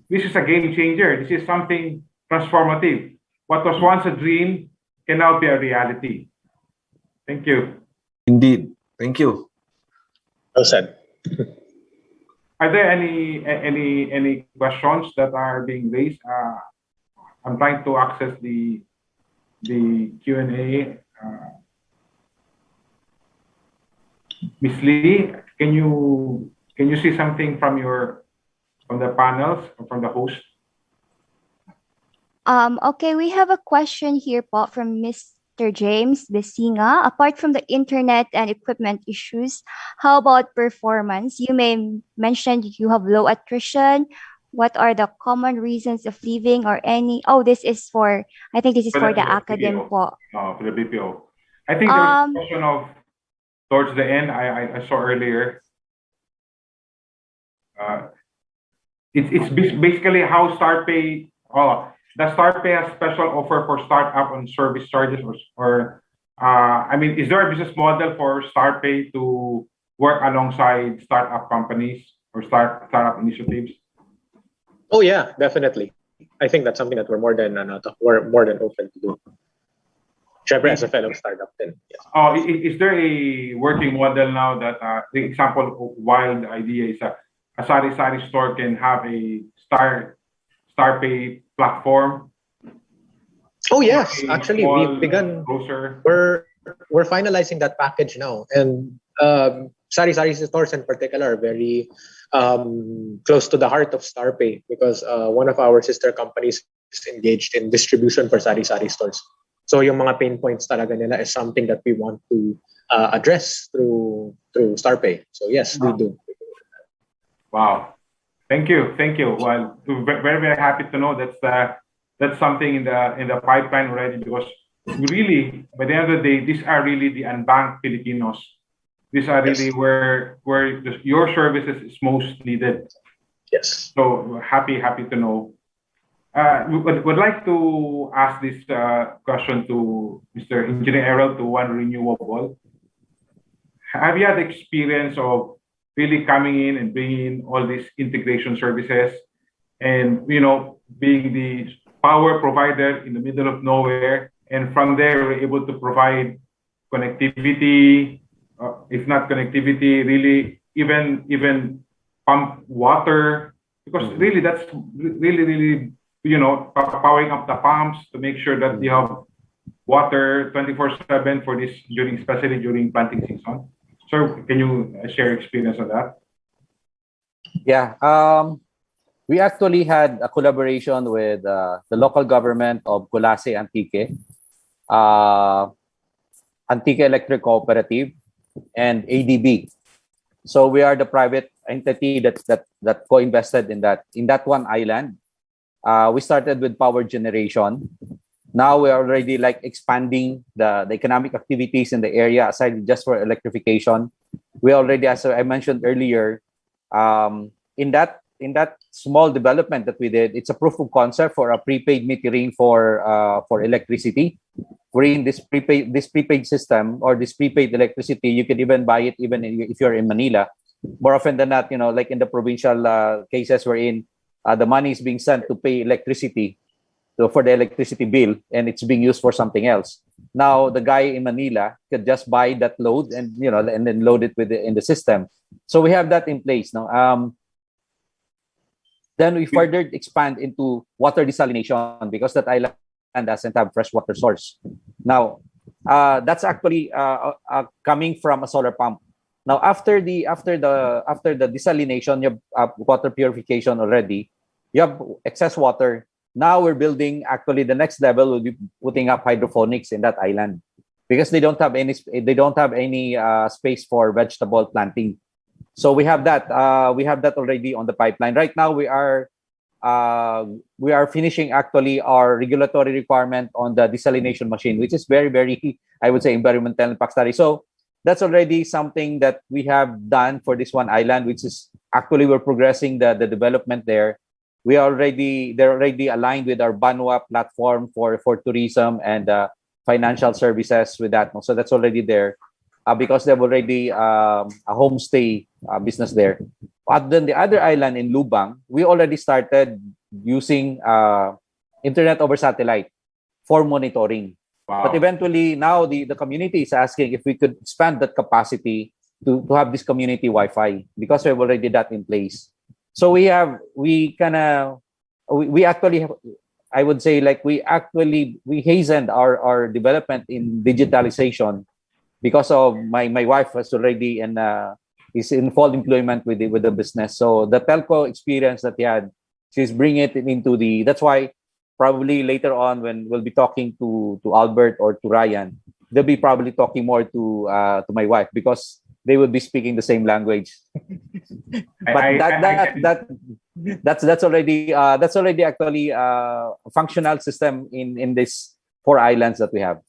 this is a game changer. This is something transformative. What was once a dream can now be a reality. Thank you. Indeed. Thank you. Well said. Are there any questions that are being raised? I'm trying to access the Q&A. Ms. Lee, can you see something from the panels or from the host? Okay, we have a question here from Mr. James Besinga. Apart from the internet and equipment issues, how about performance? You may mention you have low attrition. What are the common reasons of leaving or any? Oh, I think this is for the academe po. For the BPO. I think there's a question of towards the end, I saw earlier. It's basically how StarPay. Does StarPay have special offer for startup on service charges or I mean, is there a business model for StarPay to work alongside startup companies or startup initiatives? Oh yeah, definitely. I think that's something that we're more than open to do. Trevor, as a fellow startup, then yes. Oh, is there a working model now that the example of wild idea is a sari store can have a StarPay platform? Oh yes, A actually, small we've begun. grocer. We're finalizing that package now, and sari stores in particular are very close to the heart of StarPay because one of our sister companies is engaged in distribution for sari stores. So yung mga pain points talaga nila is something that we want to address through StarPay. So yes, we do. Wow, thank you. Well, very happy to know that's something in the pipeline already, because really, by the end of the day, these are really the unbanked Filipinos. These are really where your services is most needed. Yes. So happy to know. Would like to ask this question to Mr. Engineer Errol to One Renewable. Have you had experience of really coming in and bringing in all these integration services, and being the power provider in the middle of nowhere, and from there we're able to provide connectivity, if not connectivity, really even pump water, because really that's really powering up the pumps to make sure that you have water 24/7 for this, especially during planting season. So can you share experience on that? Yeah. We actually had a collaboration with the local government of Culase, Antique, Antique Electric Cooperative, and ADB. So we are the private entity that co-invested in that one island. We started with power generation. Now we are already like expanding the economic activities in the area aside just for electrification. We already, as I mentioned earlier, in that small development that we did, it's a proof of concept for a prepaid metering for electricity. Wherein this prepaid system or this prepaid electricity, you can even buy it even if you're in Manila. More often than not, like in the provincial cases wherein the money is being sent to pay electricity, for the electricity bill, and it's being used for something else. Now the guy in Manila could just buy that load and and then load it in the system. So we have that in place now. Then we further expand into water desalination because that island doesn't have fresh water source. Now that's actually coming from a solar pump. Now after the desalination, you have water purification already. You have excess water. Now we're building, actually the next level will be putting up hydroponics in that island because they don't have any space for vegetable planting. So we have that already on the pipeline. Right now we are finishing actually our regulatory requirement on the desalination machine, which is very, very, I would say, environmental impact study. So that's already something that we have done for this one island, which is actually we're progressing the development there. They're already aligned with our Banwa platform for tourism and financial services with that. So that's already there because they have already a homestay business there. But then the other island in Lubang, we already started using internet over satellite for monitoring. Wow. But eventually now the community is asking if we could expand that capacity to have this community Wi-Fi because we have already that in place. So we actually have, I would say, like we hastened our development in digitalization because of my wife was already is in full employment with the business. So the telco experience that he had, she's bringing it into that's why probably later on when we'll be talking to Albert or to Ryan, they'll be probably talking more to my wife because they will be speaking the same language. But that's already actually a functional system in this 4 islands that we have.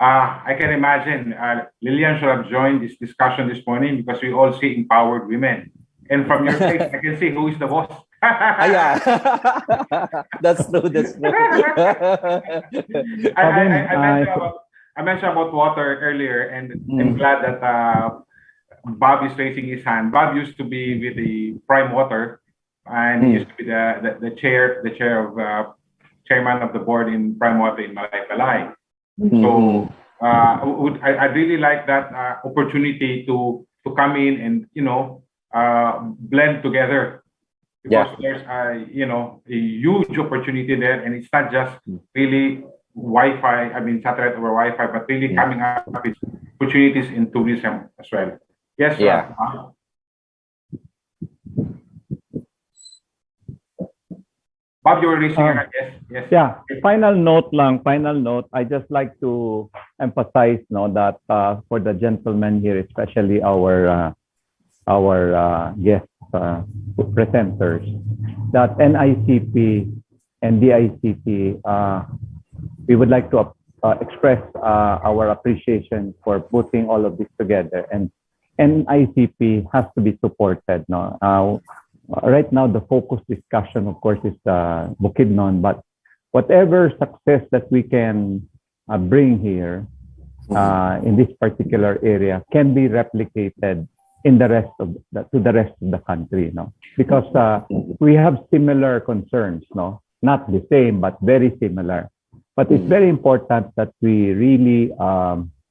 I can imagine Lillian should have joined this discussion this morning because we all see empowered women. And from your face, I can see who is the boss. Yeah, that's true. I mentioned about I mentioned about water earlier, and I'm glad that Bob is raising his hand. Bob used to be with the Prime Water, and he used to be the chair of chairman of the board in Prime Water in Malaybalay. So I'd really like that opportunity to come in and blend together, because there's a huge opportunity there, and it's not just really Wi-Fi, I mean satellite over Wi-Fi, but really coming up with opportunities in tourism as well. Yes. Yeah. Bob, you were raising your hand. Yes. Yeah. Final note. I just like to emphasize that for the gentlemen here, especially our guest presenters, that NICP and DICT, we would like to express our appreciation for putting all of this together, and NICP has to be supported. Right now, the focus discussion, of course, is Bukidnon, but whatever success that we can bring here in this particular area can be replicated in the rest of the country, because we have similar concerns, not the same, but very similar. But it's very important that we really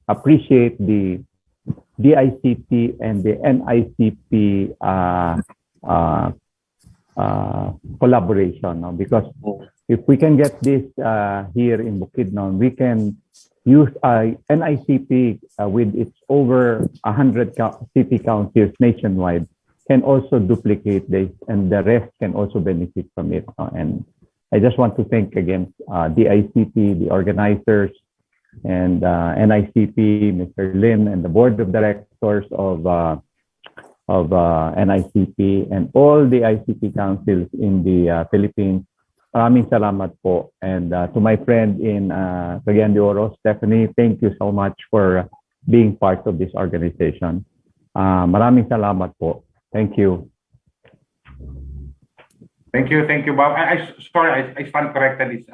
appreciate the DICT and the NICP collaboration, because if we can get this here in Bukidnon, we can use NICP with its over 100 city councils nationwide can also duplicate this, and the rest can also benefit from it. And I just want to thank again DICT, the organizers, and NICP, Mr. Lim, and the board of directors of NICP, and all the ICT councils in the Philippines. Maraming salamat po. And to my friend in Cagayan de Oro, Stephanie, thank you so much for being part of this organization. Maraming salamat po. Thank you. Thank you, Bob. Sorry, I stand corrected. It's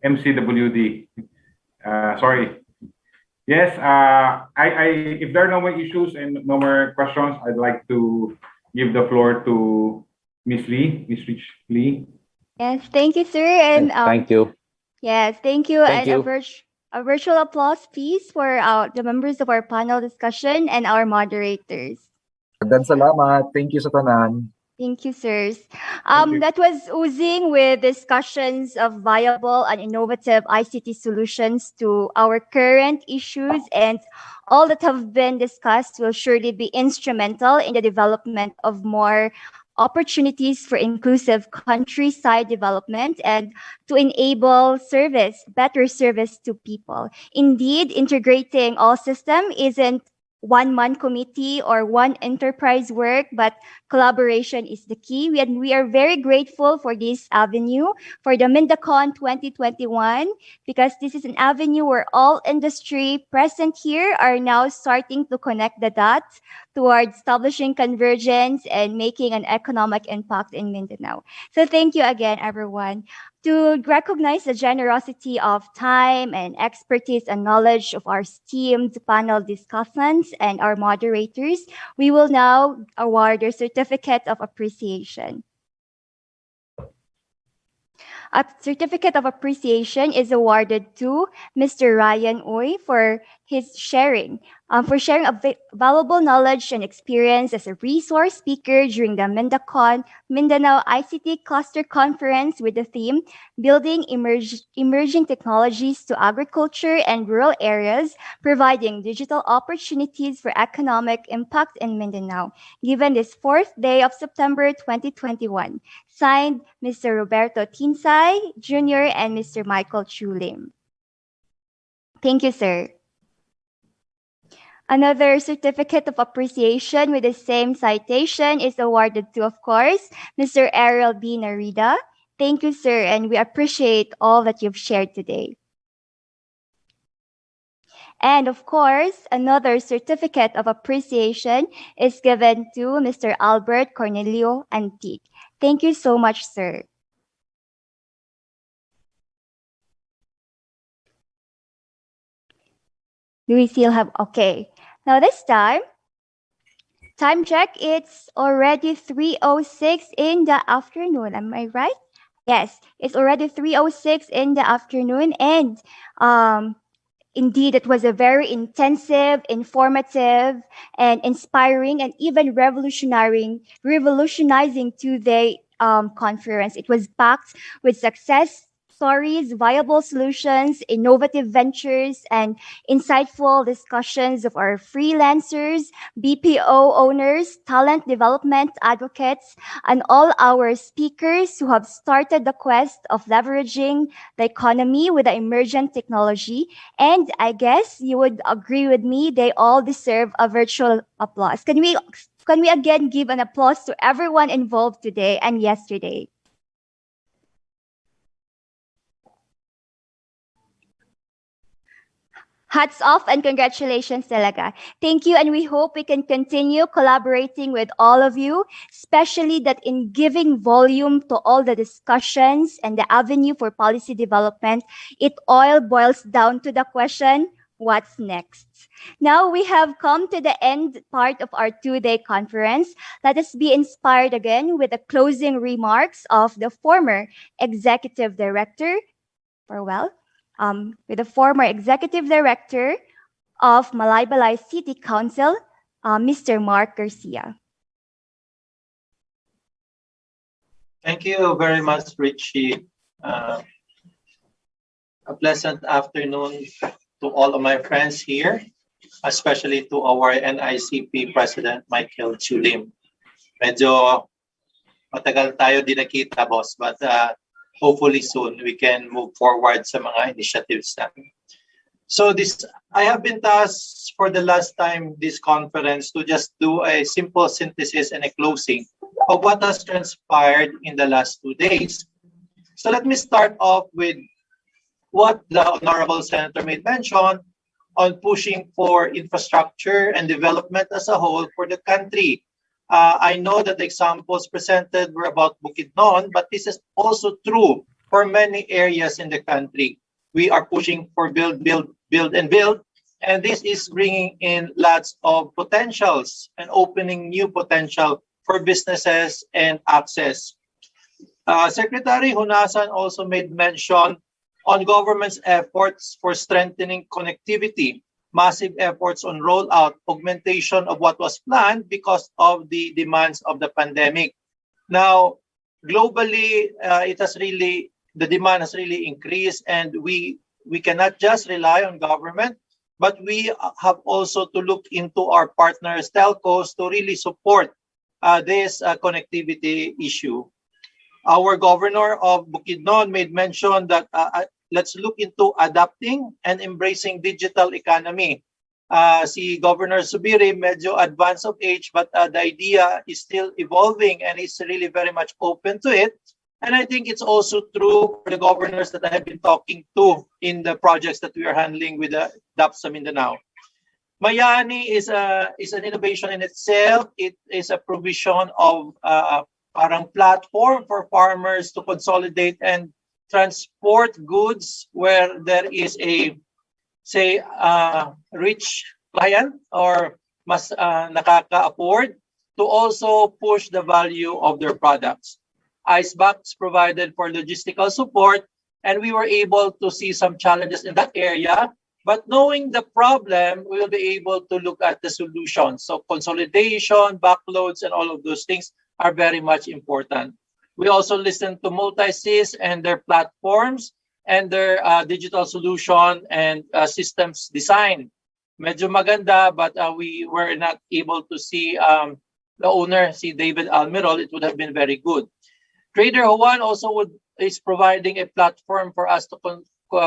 MCWD. Sorry. Yes. If there are no more issues and no more questions, I'd like to give the floor to Miss Rich Lee. Yes, thank you, sir. And thank you. Yes, thank you. Thank you. A virtual applause, please, for the members of our panel discussion and our moderators. Dan salamat. Thank you sa tanan. Thank you, sirs. That was oozing with discussions of viable and innovative ICT solutions to our current issues, and all that have been discussed will surely be instrumental in the development of more opportunities for inclusive countryside development and to enable better service to people. Indeed, integrating all systems isn't one-man committee or one enterprise work, but collaboration is the key. We are very grateful for this avenue, for the MindaCon 2021, because this is an avenue where all industry present here are now starting to connect the dots towards establishing convergence and making an economic impact in Mindanao. So thank you again, everyone. To recognize the generosity of time and expertise and knowledge of our esteemed panel discussants and our moderators, we will now award a certificate of appreciation. A certificate of appreciation is awarded to Mr. Ryan Oy for his sharing valuable knowledge and experience as a resource speaker during the Mindanao ICT Cluster Conference with the theme Building Emerging Technologies to Agriculture and Rural Areas, Providing Digital Opportunities for Economic Impact in Mindanao, given this 4th day of September 2021. Signed, Mr. Roberto Tinsay Jr. and Mr. Michael Chulim. Thank you, sir. Another certificate of appreciation with the same citation is awarded to, of course, Mr. Ariel B. Narida. Thank you, sir, and we appreciate all that you've shared today. And of course, another certificate of appreciation is given to Mr. Albert Cornelio Antique. Thank you so much, sir. Do we still have? Okay. Now this time check, it's already 3:06 in the afternoon. Am I right? Yes, it's already 3:06 in the afternoon. And indeed, it was a very intensive, informative, and inspiring, and even revolutionizing two-day conference. It was packed with success stories, viable solutions, innovative ventures, and insightful discussions of our freelancers, BPO owners, talent development advocates, and all our speakers who have started the quest of leveraging the economy with the emergent technology. And I guess you would agree with me, they all deserve a virtual applause. Can we again give an applause to everyone involved today and yesterday? Hats off and congratulations talaga. Thank you, and we hope we can continue collaborating with all of you, especially that in giving volume to all the discussions and the avenue for policy development, it all boils down to the question, what's next? Now we have come to the end part of our two-day conference. Let us be inspired again with the closing remarks of the former executive director, Farewell, with the former executive director of Malaybalay ICT Council, Mr. Mark Garcia. Thank you very much, Richie. A pleasant afternoon to all of my friends here, especially to our NICP President, Michael Chulim. Medyo matagal tayo di nakita, boss, but hopefully soon we can move forward sa mga initiatives natin. So I have been tasked for the last time this conference to just do a simple synthesis and a closing of what has transpired in the last 2 days. So let me start off with what the Honorable Senator made mention on pushing for infrastructure and development as a whole for the country. I know that the examples presented were about Bukidnon, but this is also true for many areas in the country. We are pushing for build, and this is bringing in lots of potentials and opening new potential for businesses and access. Secretary Hunasan also made mention on government's efforts for strengthening connectivity, massive efforts on rollout, augmentation of what was planned because of the demands of the pandemic. Now, globally, the demand has really increased, and we cannot just rely on government, but we have also to look into our partners, telcos, to really support this connectivity issue. Our governor of Bukidnon made mention that let's look into adapting and embracing digital economy. Si Governor Subiri, medyo advanced of age, but the idea is still evolving and is really very much open to it. And I think it's also true for the governors that I have been talking to in the projects that we are handling with the DAPS Mindanao. Mayani is an innovation in itself. It is a provision of parang platform for farmers to consolidate and transport goods where there is a, say, rich client or mas nakaka-afford to also push the value of their products. Icebox provided for logistical support, and we were able to see some challenges in that area. But knowing the problem, we will be able to look at the solutions. So consolidation, backloads, and all of those things are very much important. We also listen to Multisys and their platforms and their digital solution and systems design. Medyo maganda, but we were not able to see the owner, see David Almirol. It would have been very good. Trader Juan also is providing a platform for us to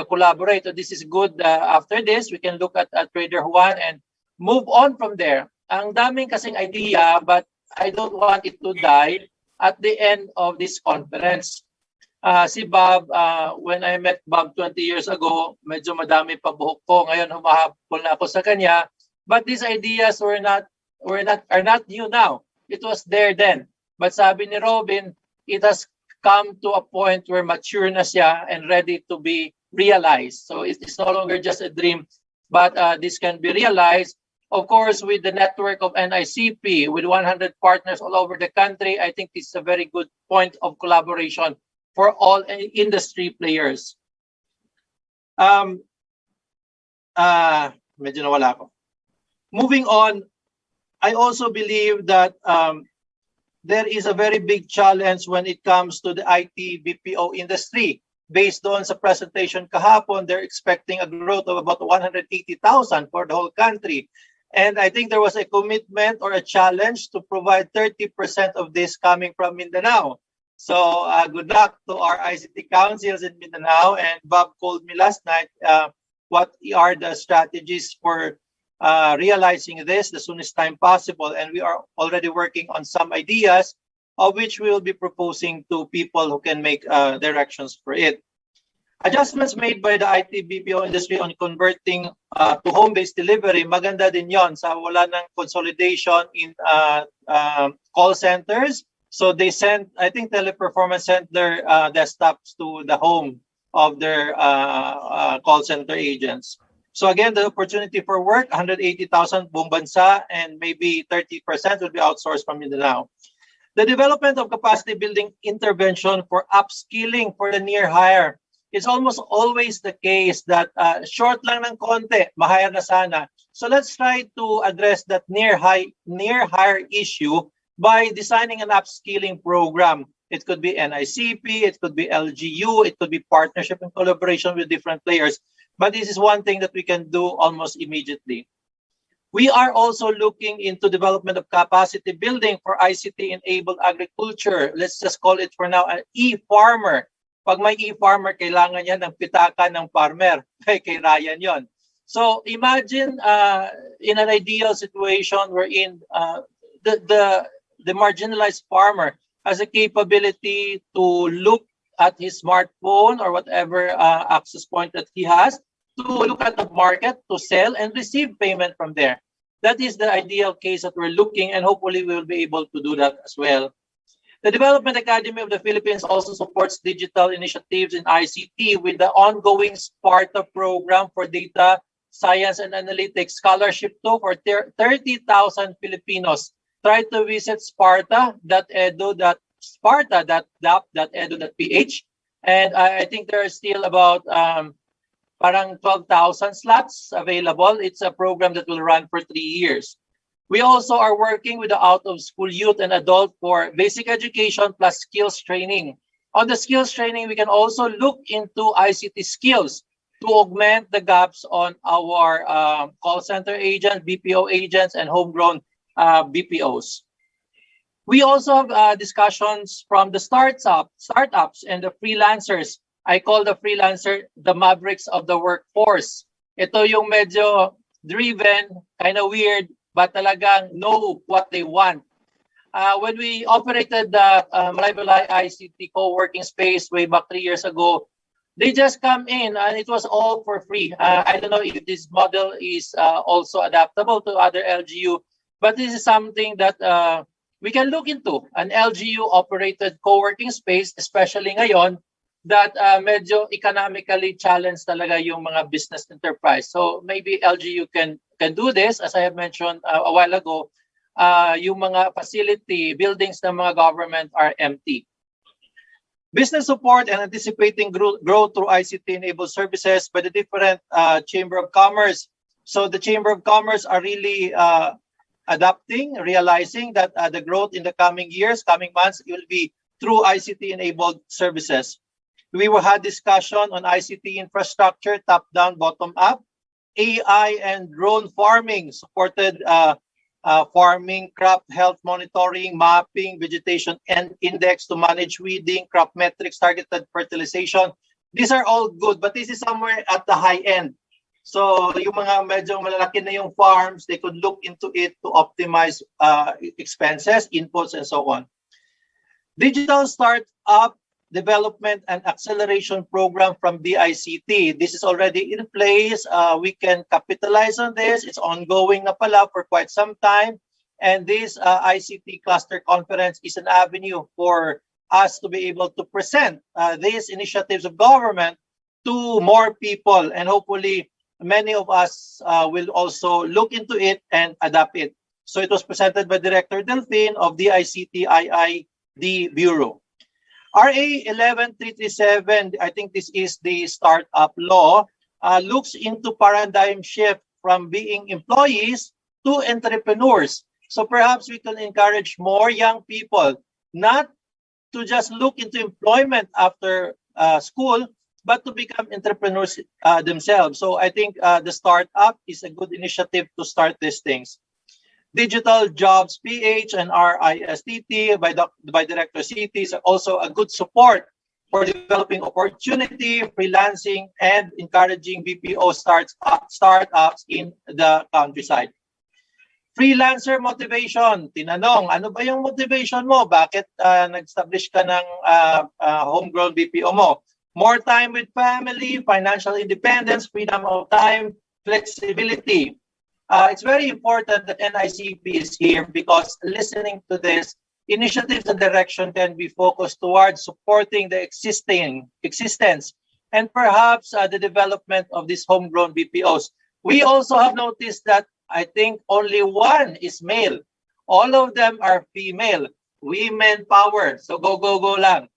collaborate. So this is good. After this, we can look at Trader Juan and move on from there. Ang daming kasing idea, but I don't want it to die at the end of this conference. Si Bob, when I met Bob 20 years ago, medyo madami pa buhok ko. Ngayon humahapol na ako sa kanya. But these ideas are not new now. It was there then. But sabi ni Robin, it has come to a point where mature na siya and ready to be realized. So it is no longer just a dream, but this can be realized. Of course, with the network of NICP, with 100 partners all over the country, I think this is a very good point of collaboration for all industry players. Medyo nawala ako. Moving on, I also believe that there is a very big challenge when it comes to the IT BPO industry. Based on sa presentation kahapon, they're expecting a growth of about 180,000 for the whole country. And I think there was a commitment or a challenge to provide 30% of this coming from Mindanao. So good luck to our ICT councils in Mindanao. And Bob told me last night what are the strategies for realizing this the soonest time possible. And we are already working on some ideas of which we will be proposing to people who can make directions for it. Adjustments made by the IT BPO industry on converting to home-based delivery, maganda din yon sa wala ng consolidation in call centers. So they sent, I think Teleperformance sent their desktops to the home of their call center agents. So again, the opportunity for work, 180,000 buong bansa, and maybe 30% will be outsourced from Mindanao. The development of capacity building intervention for upskilling for the near hire. It's almost always the case that short lang ng konti, ma-hire na sana. So let's try to address that near hire issue by designing an upskilling program. It could be NICP, it could be LGU, it could be partnership and collaboration with different players. But this is one thing that we can do almost immediately. We are also looking into development of capacity building for ICT-enabled agriculture. Let's just call it for now an e-farmer. Pag may e-farmer, kailangan yan ng pitaka ng farmer. Kay Ryan yon. So imagine in an ideal situation wherein the marginalized farmer has a capability to look at his smartphone or whatever access point that he has, to look at the market, to sell and receive payment from there. That is the ideal case that we're looking, and hopefully we will be able to do that as well. The Development Academy of the Philippines also supports digital initiatives in ICT with the ongoing Sparta program for data science and analytics scholarship to for 30,000 Filipinos. Try to visit sparta.edu.ph, and I think there are still about parang 12,000 slots available. It's a program that will run for 3 years. We also are working with the out-of-school youth and adult for basic education plus skills training. On the skills training, we can also look into ICT skills to augment the gaps on our call center agents, BPO agents, and homegrown BPOs. We also have discussions from the startups and the freelancers. I call the freelancer the mavericks of the workforce. Ito yung medyo driven, kind of weird, but talagang know what they want. When we operated the Malaybalay ICT co-working space way back 3 years ago, they just come in and it was all for free. I don't know if this model is also adaptable to other LGU, but this is something that we can look into. An LGU-operated co-working space, especially ngayon, that medyo economically challenged talaga yung mga business enterprise. So maybe LGU can do this. As I have mentioned a while ago, yung mga facility, buildings ng mga government are empty. Business support and anticipating growth through ICT-enabled services by the different Chamber of Commerce. So the Chamber of Commerce are really adapting, realizing that the growth in the coming years, coming months, will be through ICT-enabled services. We will have discussion on ICT infrastructure, top-down, bottom-up, AI and drone farming, supported farming, crop health monitoring, mapping, vegetation and index to manage weeding, crop metrics, targeted fertilization. These are all good, but this is somewhere at the high end. So yung mga medyo malalaki na yung farms, they could look into it to optimize expenses, inputs, and so on. Digital startup development and acceleration program from DICT. This is already in place. We can capitalize on this. It's ongoing na pala for quite some time. And this ICT Cluster Conference is an avenue for us to be able to present these initiatives of government to more people. And hopefully, many of us will also look into it and adapt it. So it was presented by Director Delphine of the DICT IID Bureau. RA 11337, I think this is the startup law, looks into paradigm shift from being employees to entrepreneurs. So perhaps we can encourage more young people not to just look into employment after school, but to become entrepreneurs themselves. So I think the startup is a good initiative to start these things. Digital Jobs PH and RISTT by Director City is also a good support for developing opportunity, freelancing, and encouraging BPO startups in the countryside. Freelancer motivation. Tinanong, ano ba yung motivation mo? Bakit nag-establish ka ng homegrown BPO mo? More time with family, financial independence, freedom of time, flexibility. It's very important that NICP is here because listening to this, initiatives and direction can be focused towards supporting the existence and perhaps the development of these homegrown BPOs. We also have noticed that I think only one is male. All of them are female. Women power. So go, go, go lang.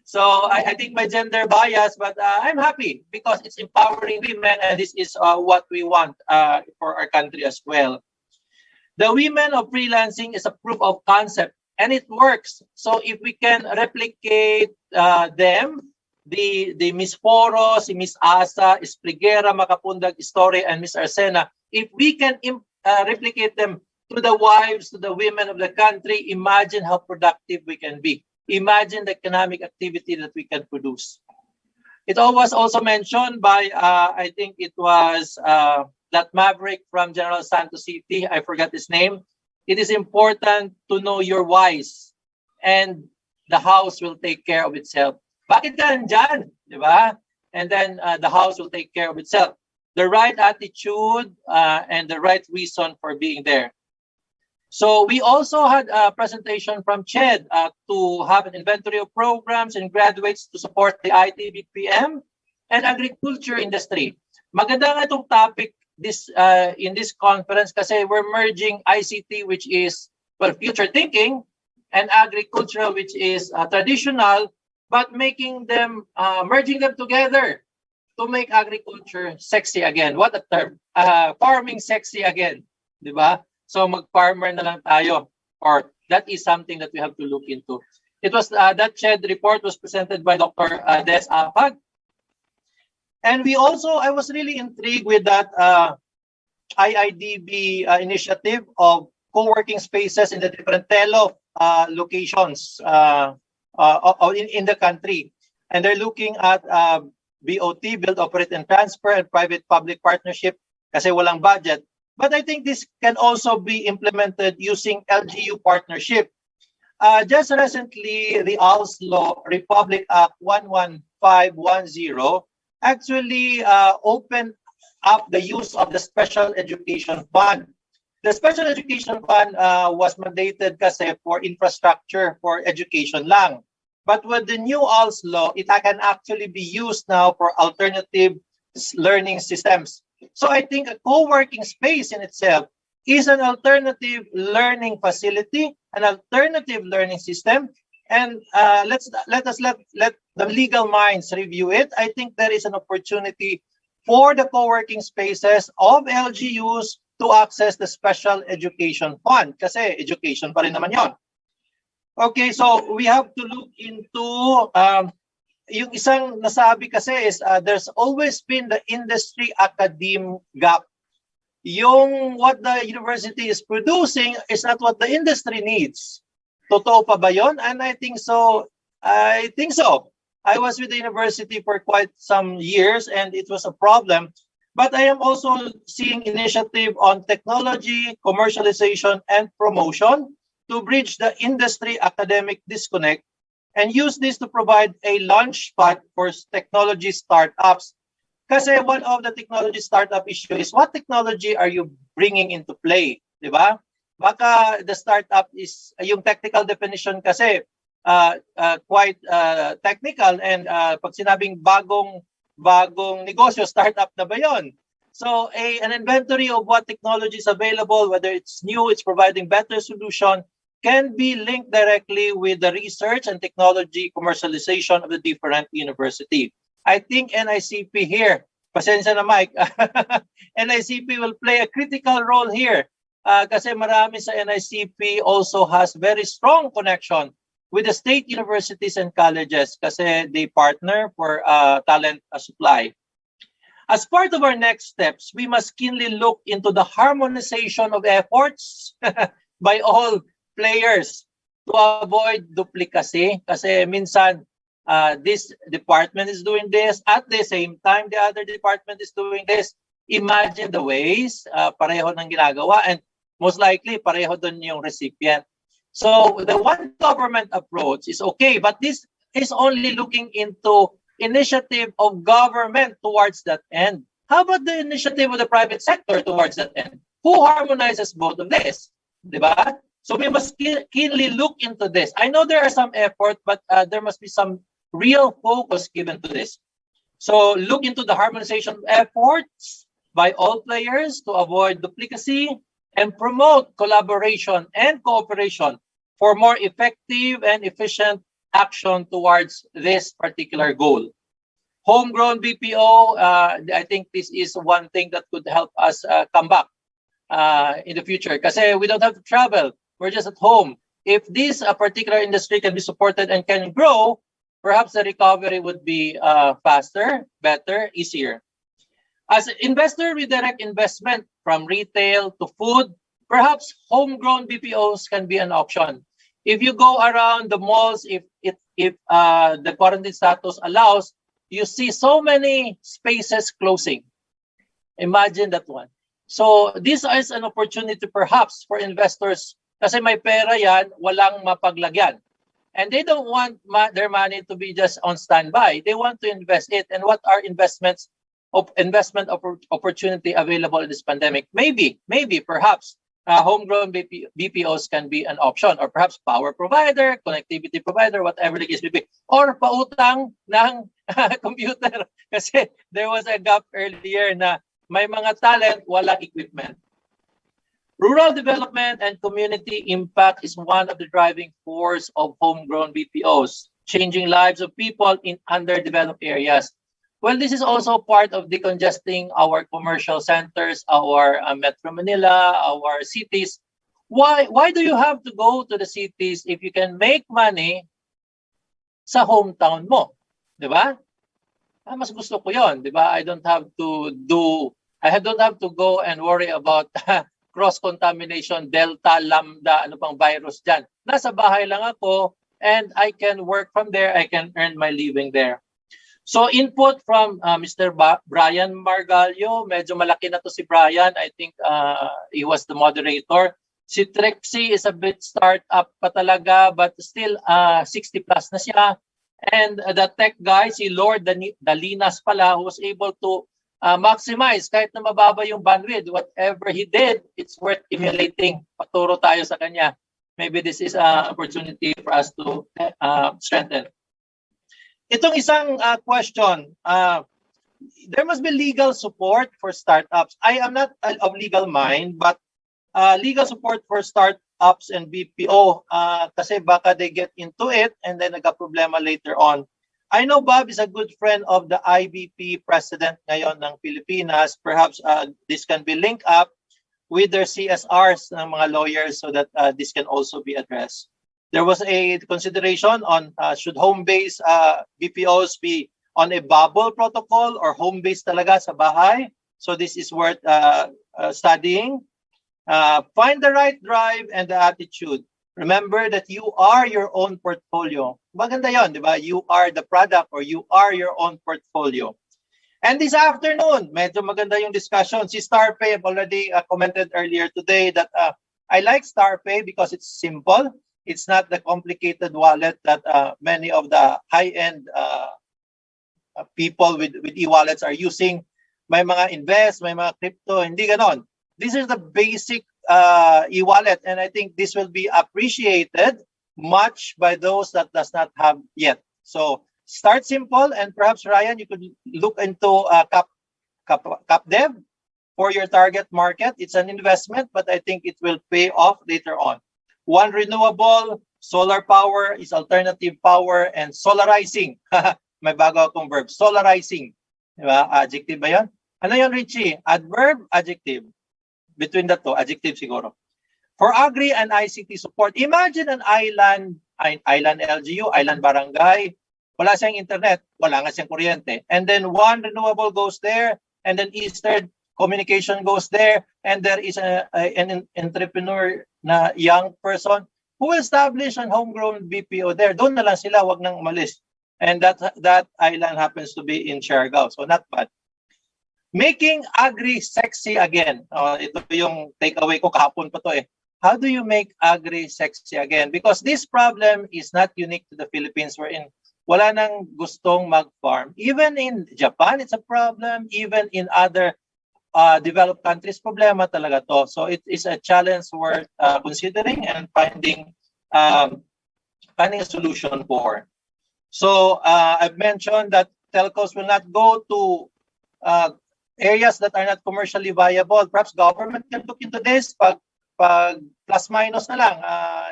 So I think my gender bias, but I'm happy because it's empowering women, and this is what we want for our country as well. The women of freelancing is a proof of concept, and it works. So if we can replicate them, the Miss Foro, si Miss Asa, Espliguera, Makapundag, Story, and Miss Arsena, if we can replicate them to the wives, to the women of the country, imagine how productive we can be. Imagine the economic activity that we can produce. It was also mentioned by, I think it was that maverick from General Santos City, I forgot his name. It is important to know your whys, and the house will take care of itself. Bakit ka nandyan? Diba? And then the house will take care of itself. The right attitude and the right reason for being there. So we also had a presentation from CHED to have an inventory of programs and graduates to support the IT, BPM, and agriculture industry. Maganda nga itong topic in this conference kasi we're merging ICT, which is future thinking, and agricultural, which is traditional, but making them, merging them together to make agriculture sexy again. What a term. Farming sexy again. Diba? So mag-farmer na lang tayo, or that is something that we have to look into. It was that CHED report was presented by Dr. Des Apag. And we also, I was really intrigued with that IIDB initiative of co-working spaces in the different telo locations in the country. And they're looking at BOT, build, operate, and transfer, and private-public partnership kasi walang budget. But I think this can also be implemented using LGU partnership. Just recently, the ALS Law, Republic Act 11510, actually opened up the use of the Special Education Fund. The Special Education Fund was mandated kasi for infrastructure, for education lang. But with the new ALS Law, it can actually be used now for alternative learning systems. So I think a co-working space in itself is an alternative learning facility, an alternative learning system, and let the legal minds review it. I think there is an opportunity for the co-working spaces of LGUs to access the Special Education Fund kasi education pa rin naman yon. Okay, so we have to look into yung isang nasabi kasi is there's always been the industry academe gap. Yung what the university is producing is not what the industry needs. Totoo pa ba yun? And I think so. I was with the university for quite some years and it was a problem. But I am also seeing initiative on technology, commercialization, and promotion to bridge the industry academic disconnect and use this to provide a launch pad for technology startups. Kasi one of the technology startup issue is what technology are you bringing into play, di ba? Baka the startup is, yung technical definition kasi quite technical and pag sinabing bagong negosyo, startup na ba yon? So an inventory of what technology is available, whether it's new, it's providing better solution, can be linked directly with the research and technology commercialization of the different university. I think NICP here, pasensya na Mike, NICP will play a critical role here kasi marami sa NICP also has very strong connection with the state universities and colleges kasi they partner for talent supply. As part of our next steps, we must keenly look into the harmonization of efforts by all players to avoid duplicacy kasi minsan this department is doing this at the same time the other department is doing this. Imagine the ways pareho ng ginagawa and most likely pareho dun yung recipient. So the one government approach is okay, but this is only looking into initiative of government towards that end. How about the initiative of the private sector towards that end? Who harmonizes both of this? Diba? So we must keenly look into this. I know there are some effort, but there must be some real focus given to this. So look into the harmonization efforts by all players to avoid duplicacy and promote collaboration and cooperation for more effective and efficient action towards this particular goal. Homegrown BPO, I think this is one thing that could help us come back in the future. Kasi we don't have to travel. We're just at home. If this particular industry can be supported and can grow, perhaps the recovery would be faster, better, easier. As an investor with direct investment from retail to food, perhaps homegrown BPOs can be an option. If you go around the malls, if the quarantine status allows, you see so many spaces closing. Imagine that one. So this is an opportunity perhaps for investors kasi may pera yan, walang mapaglagyan. And they don't want their money to be just on standby. They want to invest it. And what are investment opportunity available in this pandemic? Maybe, perhaps homegrown BPOs can be an option, or perhaps power provider, connectivity provider, whatever the case may be, or pautang ng computer. Kasi there was a gap earlier na may mga talent, walang equipment. Rural development and community impact is one of the driving force of homegrown BPOs, changing lives of people in underdeveloped areas. Well, this is also part of decongesting our commercial centers, our Metro Manila, our cities. Why do you have to go to the cities if you can make money sa hometown mo? Diba? Mas gusto ko yon, diba? I don't have to go and worry about cross-contamination, delta, lambda, ano pang virus dyan. Nasa bahay lang ako and I can work from there. I can earn my living there. So input from Mr. Brian Margallo. Medyo malaki na to si Brian. I think he was the moderator. Si Trixie is a bit startup pa talaga but still 60 plus na siya. And the tech guy, si Lord Dalinas pala, who was able to maximize kahit na mababa yung bandwidth. Whatever he did, it's worth emulating. Paturo tayo sa kanya. Maybe this is an opportunity for us to strengthen. Itong isang question, there must be legal support for startups. I am not of legal mind, but legal support for startups and BPO kasi baka they get into it and then nagka-problema later on. I know Bob is a good friend of the IBP president ngayon ng Pilipinas. Perhaps this can be linked up with their CSRs ng mga lawyers so that this can also be addressed. There was a consideration on should home-based BPOs be on a bubble protocol or home-based talaga sa bahay. So this is worth studying. Find the right drive and the attitude. Remember that you are your own portfolio. Maganda yon, di ba? You are the product or you are your own portfolio. And this afternoon, medyo maganda yung discussion. Si StarPay, I've already commented earlier today that I like StarPay because it's simple. It's not the complicated wallet that many of the high-end people with e-wallets are using. May mga invest, may mga crypto, hindi ganon. This is the basic e-wallet, and I think this will be appreciated much by those that does not have yet. So start simple, and perhaps Ryan, you could look into CapDev for your target market. It's an investment, but I think it will pay off later on. One, renewable, solar power is alternative power, and solarizing. May bago akong verb, solarizing. Diba? Adjective ba yan? Ano yun, Richie? Adverb, adjective. Between the two, adjective siguro. For agri and ICT support, imagine an island LGU, island barangay. Wala siyang internet, wala nga siyang kuryente. And then one renewable goes there, and then Eastern communication goes there, and there is an entrepreneur na young person who will establish an homegrown BPO there. Doon na lang sila, wag nang umalis. And that island happens to be in Siargao, so not bad. Making agri sexy again. Ito yung takeaway ko kahapon pa to eh. How do you make agri sexy again? Because this problem is not unique to the Philippines. We're in. Wala nang gustong mag-farm. Even in Japan, it's a problem. Even in other developed countries, problema talaga to. So it is a challenge worth considering and finding a solution for. So I've mentioned that telcos will not go to areas that are not commercially viable. Perhaps government can look into this. Pag plus minus na lang,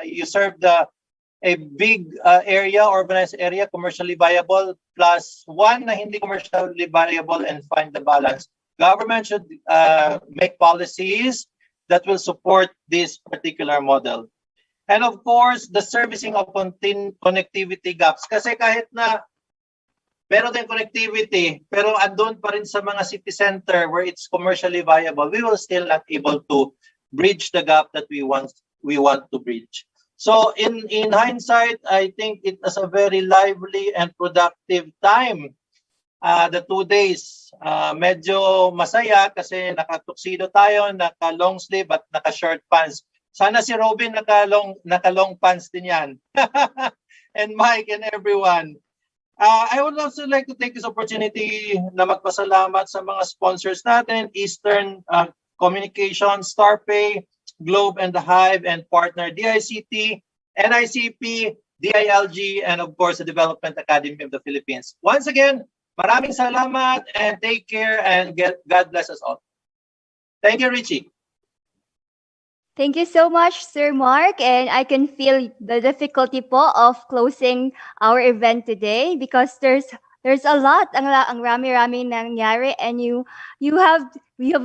you serve a big area, urbanized area, commercially viable, plus one na hindi commercially viable, and find the balance. Government should make policies that will support this particular model. And of course, the servicing of connectivity gaps. Kasi kahit na meron din connectivity, pero andun pa rin sa mga city center where it's commercially viable, we will still not able to bridge the gap that we want to bridge. So in hindsight, I think it was a very lively and productive time. The 2 days, medyo masaya kasi naka-tuxedo tayo, naka-long sleeve at naka-short pants. Sana si Robin naka-long pants din yan. And Mike and everyone. I would also like to take this opportunity na magpasalamat sa mga sponsors natin, Eastern Communication, StarPay, Globe and the Hive, and partner DICT, NICP, DILG, and of course the Development Academy of the Philippines. Once again, maraming salamat and take care and God bless us all. Thank you, Richie. Thank you so much, Sir Mark. And I can feel the difficulty po of closing our event today because there's a lot, ang rami-rami nangyari, and you have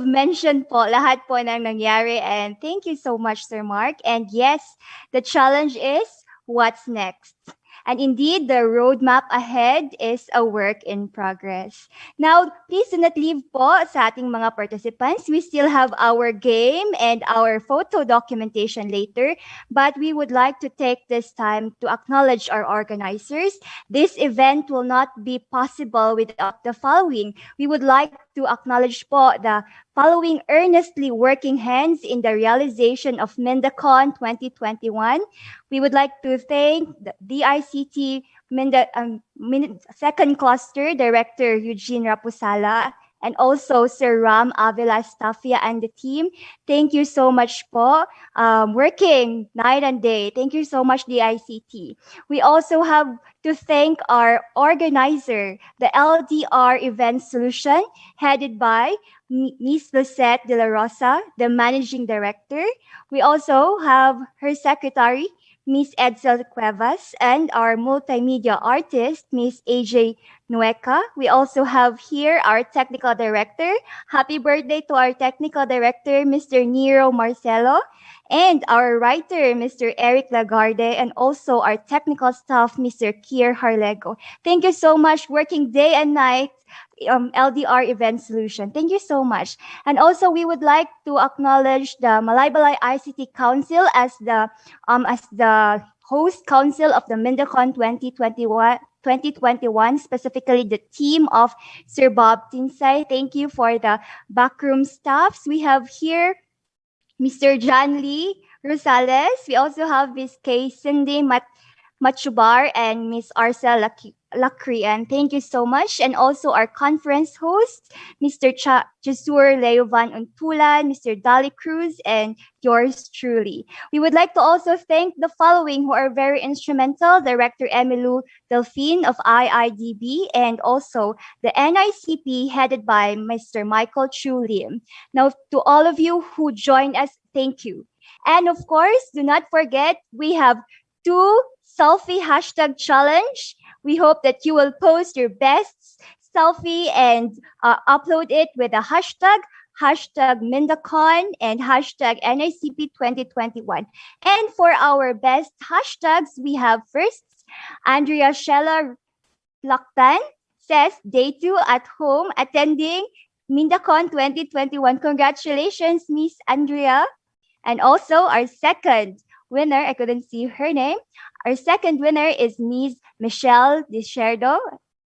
mentioned po lahat po ng nangyari, and thank you so much, Sir Mark. And yes, the challenge is what's next. And indeed, the roadmap ahead is a work in progress. Now, please do not leave po sa ating mga participants. We still have our game and our photo documentation later, but we would like to take this time to acknowledge our organizers. This event will not be possible without the following. We would like to acknowledge po the following earnestly working hands in the realization of MindaCon 2021. We would like to thank the DICT Second Cluster Director Eugene Rapusala and also Sir Ram Avila Stafia and the team. Thank you so much po, working night and day. Thank you so much, DICT. We also have to thank our organizer, the LDR Event Solution, headed by Ms. Lucette De La Rosa, the Managing Director. We also have her secretary, Ms. Edsel Cuevas, and our multimedia artist, Ms. AJ Nueca. We also have here our technical director. Happy birthday to our technical director, Mr. Nero Marcelo, and our writer, Mr. Eric Lagarde, and also our technical staff, Mr. Kier Harlego. Thank you so much, working day and night, LDR Event Solution. Thank you so much. And also, we would like to acknowledge the Malaybalay ICT Council as the host council of the MindaCon 2021, specifically the team of Sir Bob Tinsay. Thank you for the backroom staffs. We have here Mr. John Lee Rosales. We also have Ms. Kay Cindy Machubar and Ms. Arcel Lakrian. Thank you so much. And also our conference host, Mr. Jasur Leovan Untulan, Mr. Dali Cruz, and yours truly. We would like to also thank the following who are very instrumental: Director Emilu Delphine of IIDB, and also the NICP headed by Mr. Michael Chu Lim. Now, to all of you who joined us, thank you. And of course, do not forget, we have two selfie hashtag challenge. We hope that you will post your best selfie and upload it with a hashtag Mindacon and hashtag NICP 2021. And for our best hashtags, we have first Andrea Shella Laktan says day 2 at home attending Mindacon 2021. Congratulations, Miss Andrea. And also our second winner, I couldn't see her name. Our second winner is Ms. Michelle Desherdo,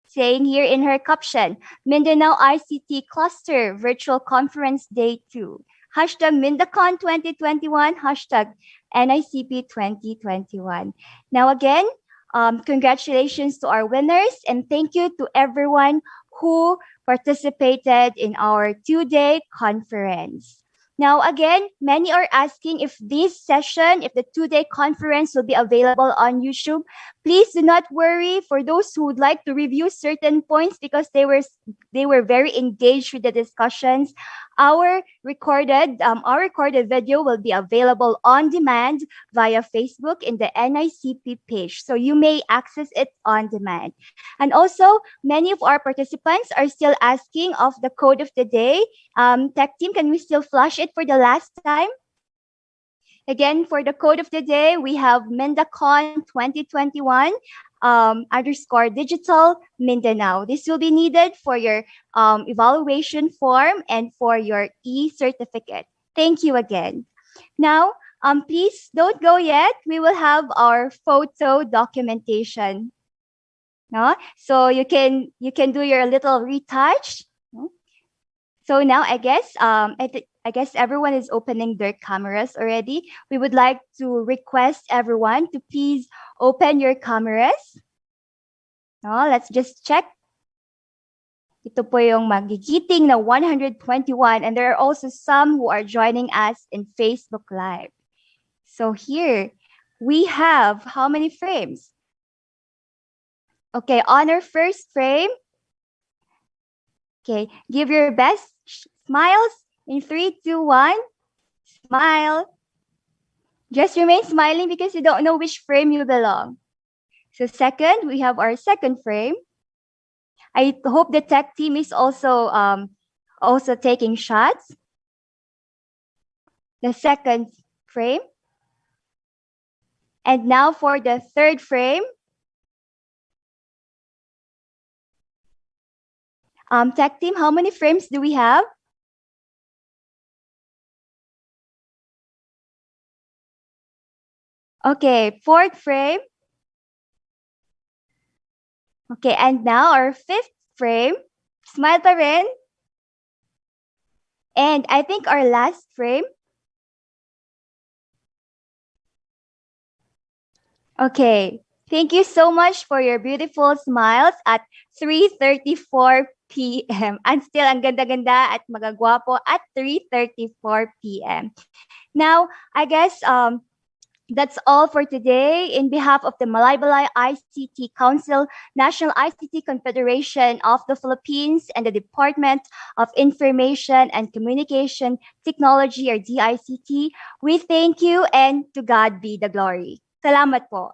saying here in her caption, Mindanao ICT Cluster Virtual Conference Day 2. Hashtag Mindacon 2021, hashtag NICP 2021. Now again, congratulations to our winners and thank you to everyone who participated in our 2-day conference. Now, again, many are asking if this session, if the 2-day conference will be available on YouTube. Please do not worry for those who would like to review certain points because they were very engaged with the discussions. Our recorded video will be available on demand via Facebook in the NICP page, so you may access it on demand. And also, many of our participants are still asking of the code of the day. Tech team, can we still flash it for the last time? Again, for the code of the day, we have Mindacon 2021 _ digital Mindanao. This will be needed for your evaluation form and for your e-certificate. Thank you again. Now, please don't go yet. We will have our photo documentation. No? So you can do your little retouch. No? So now I guess everyone is opening their cameras already. We would like to request everyone to please open your cameras. No, let's just check. Ito po yung magigiting na 121 and there are also some who are joining us in Facebook Live. So here we have how many frames? Okay, on our first frame. Okay, give your best smiles in 3, 2, 1. Smile. Just remain smiling because you don't know which frame you belong. So second, we have our second frame. I hope the tech team is also taking shots. The second frame. And now for the third frame. Tech team, how many frames do we have? Okay, fourth frame. Okay, and now our fifth frame. Smile pa rin. And I think our last frame. Okay, thank you so much for your beautiful smiles at 3:34 p.m. And still ang ganda-ganda at magagwapo at 3:34 p.m. Now, I guess that's all for today. In behalf of the Malaybalay ICT Council, National ICT Confederation of the Philippines, and the Department of Information and Communication Technology, or DICT, we thank you and to God be the glory. Salamat po.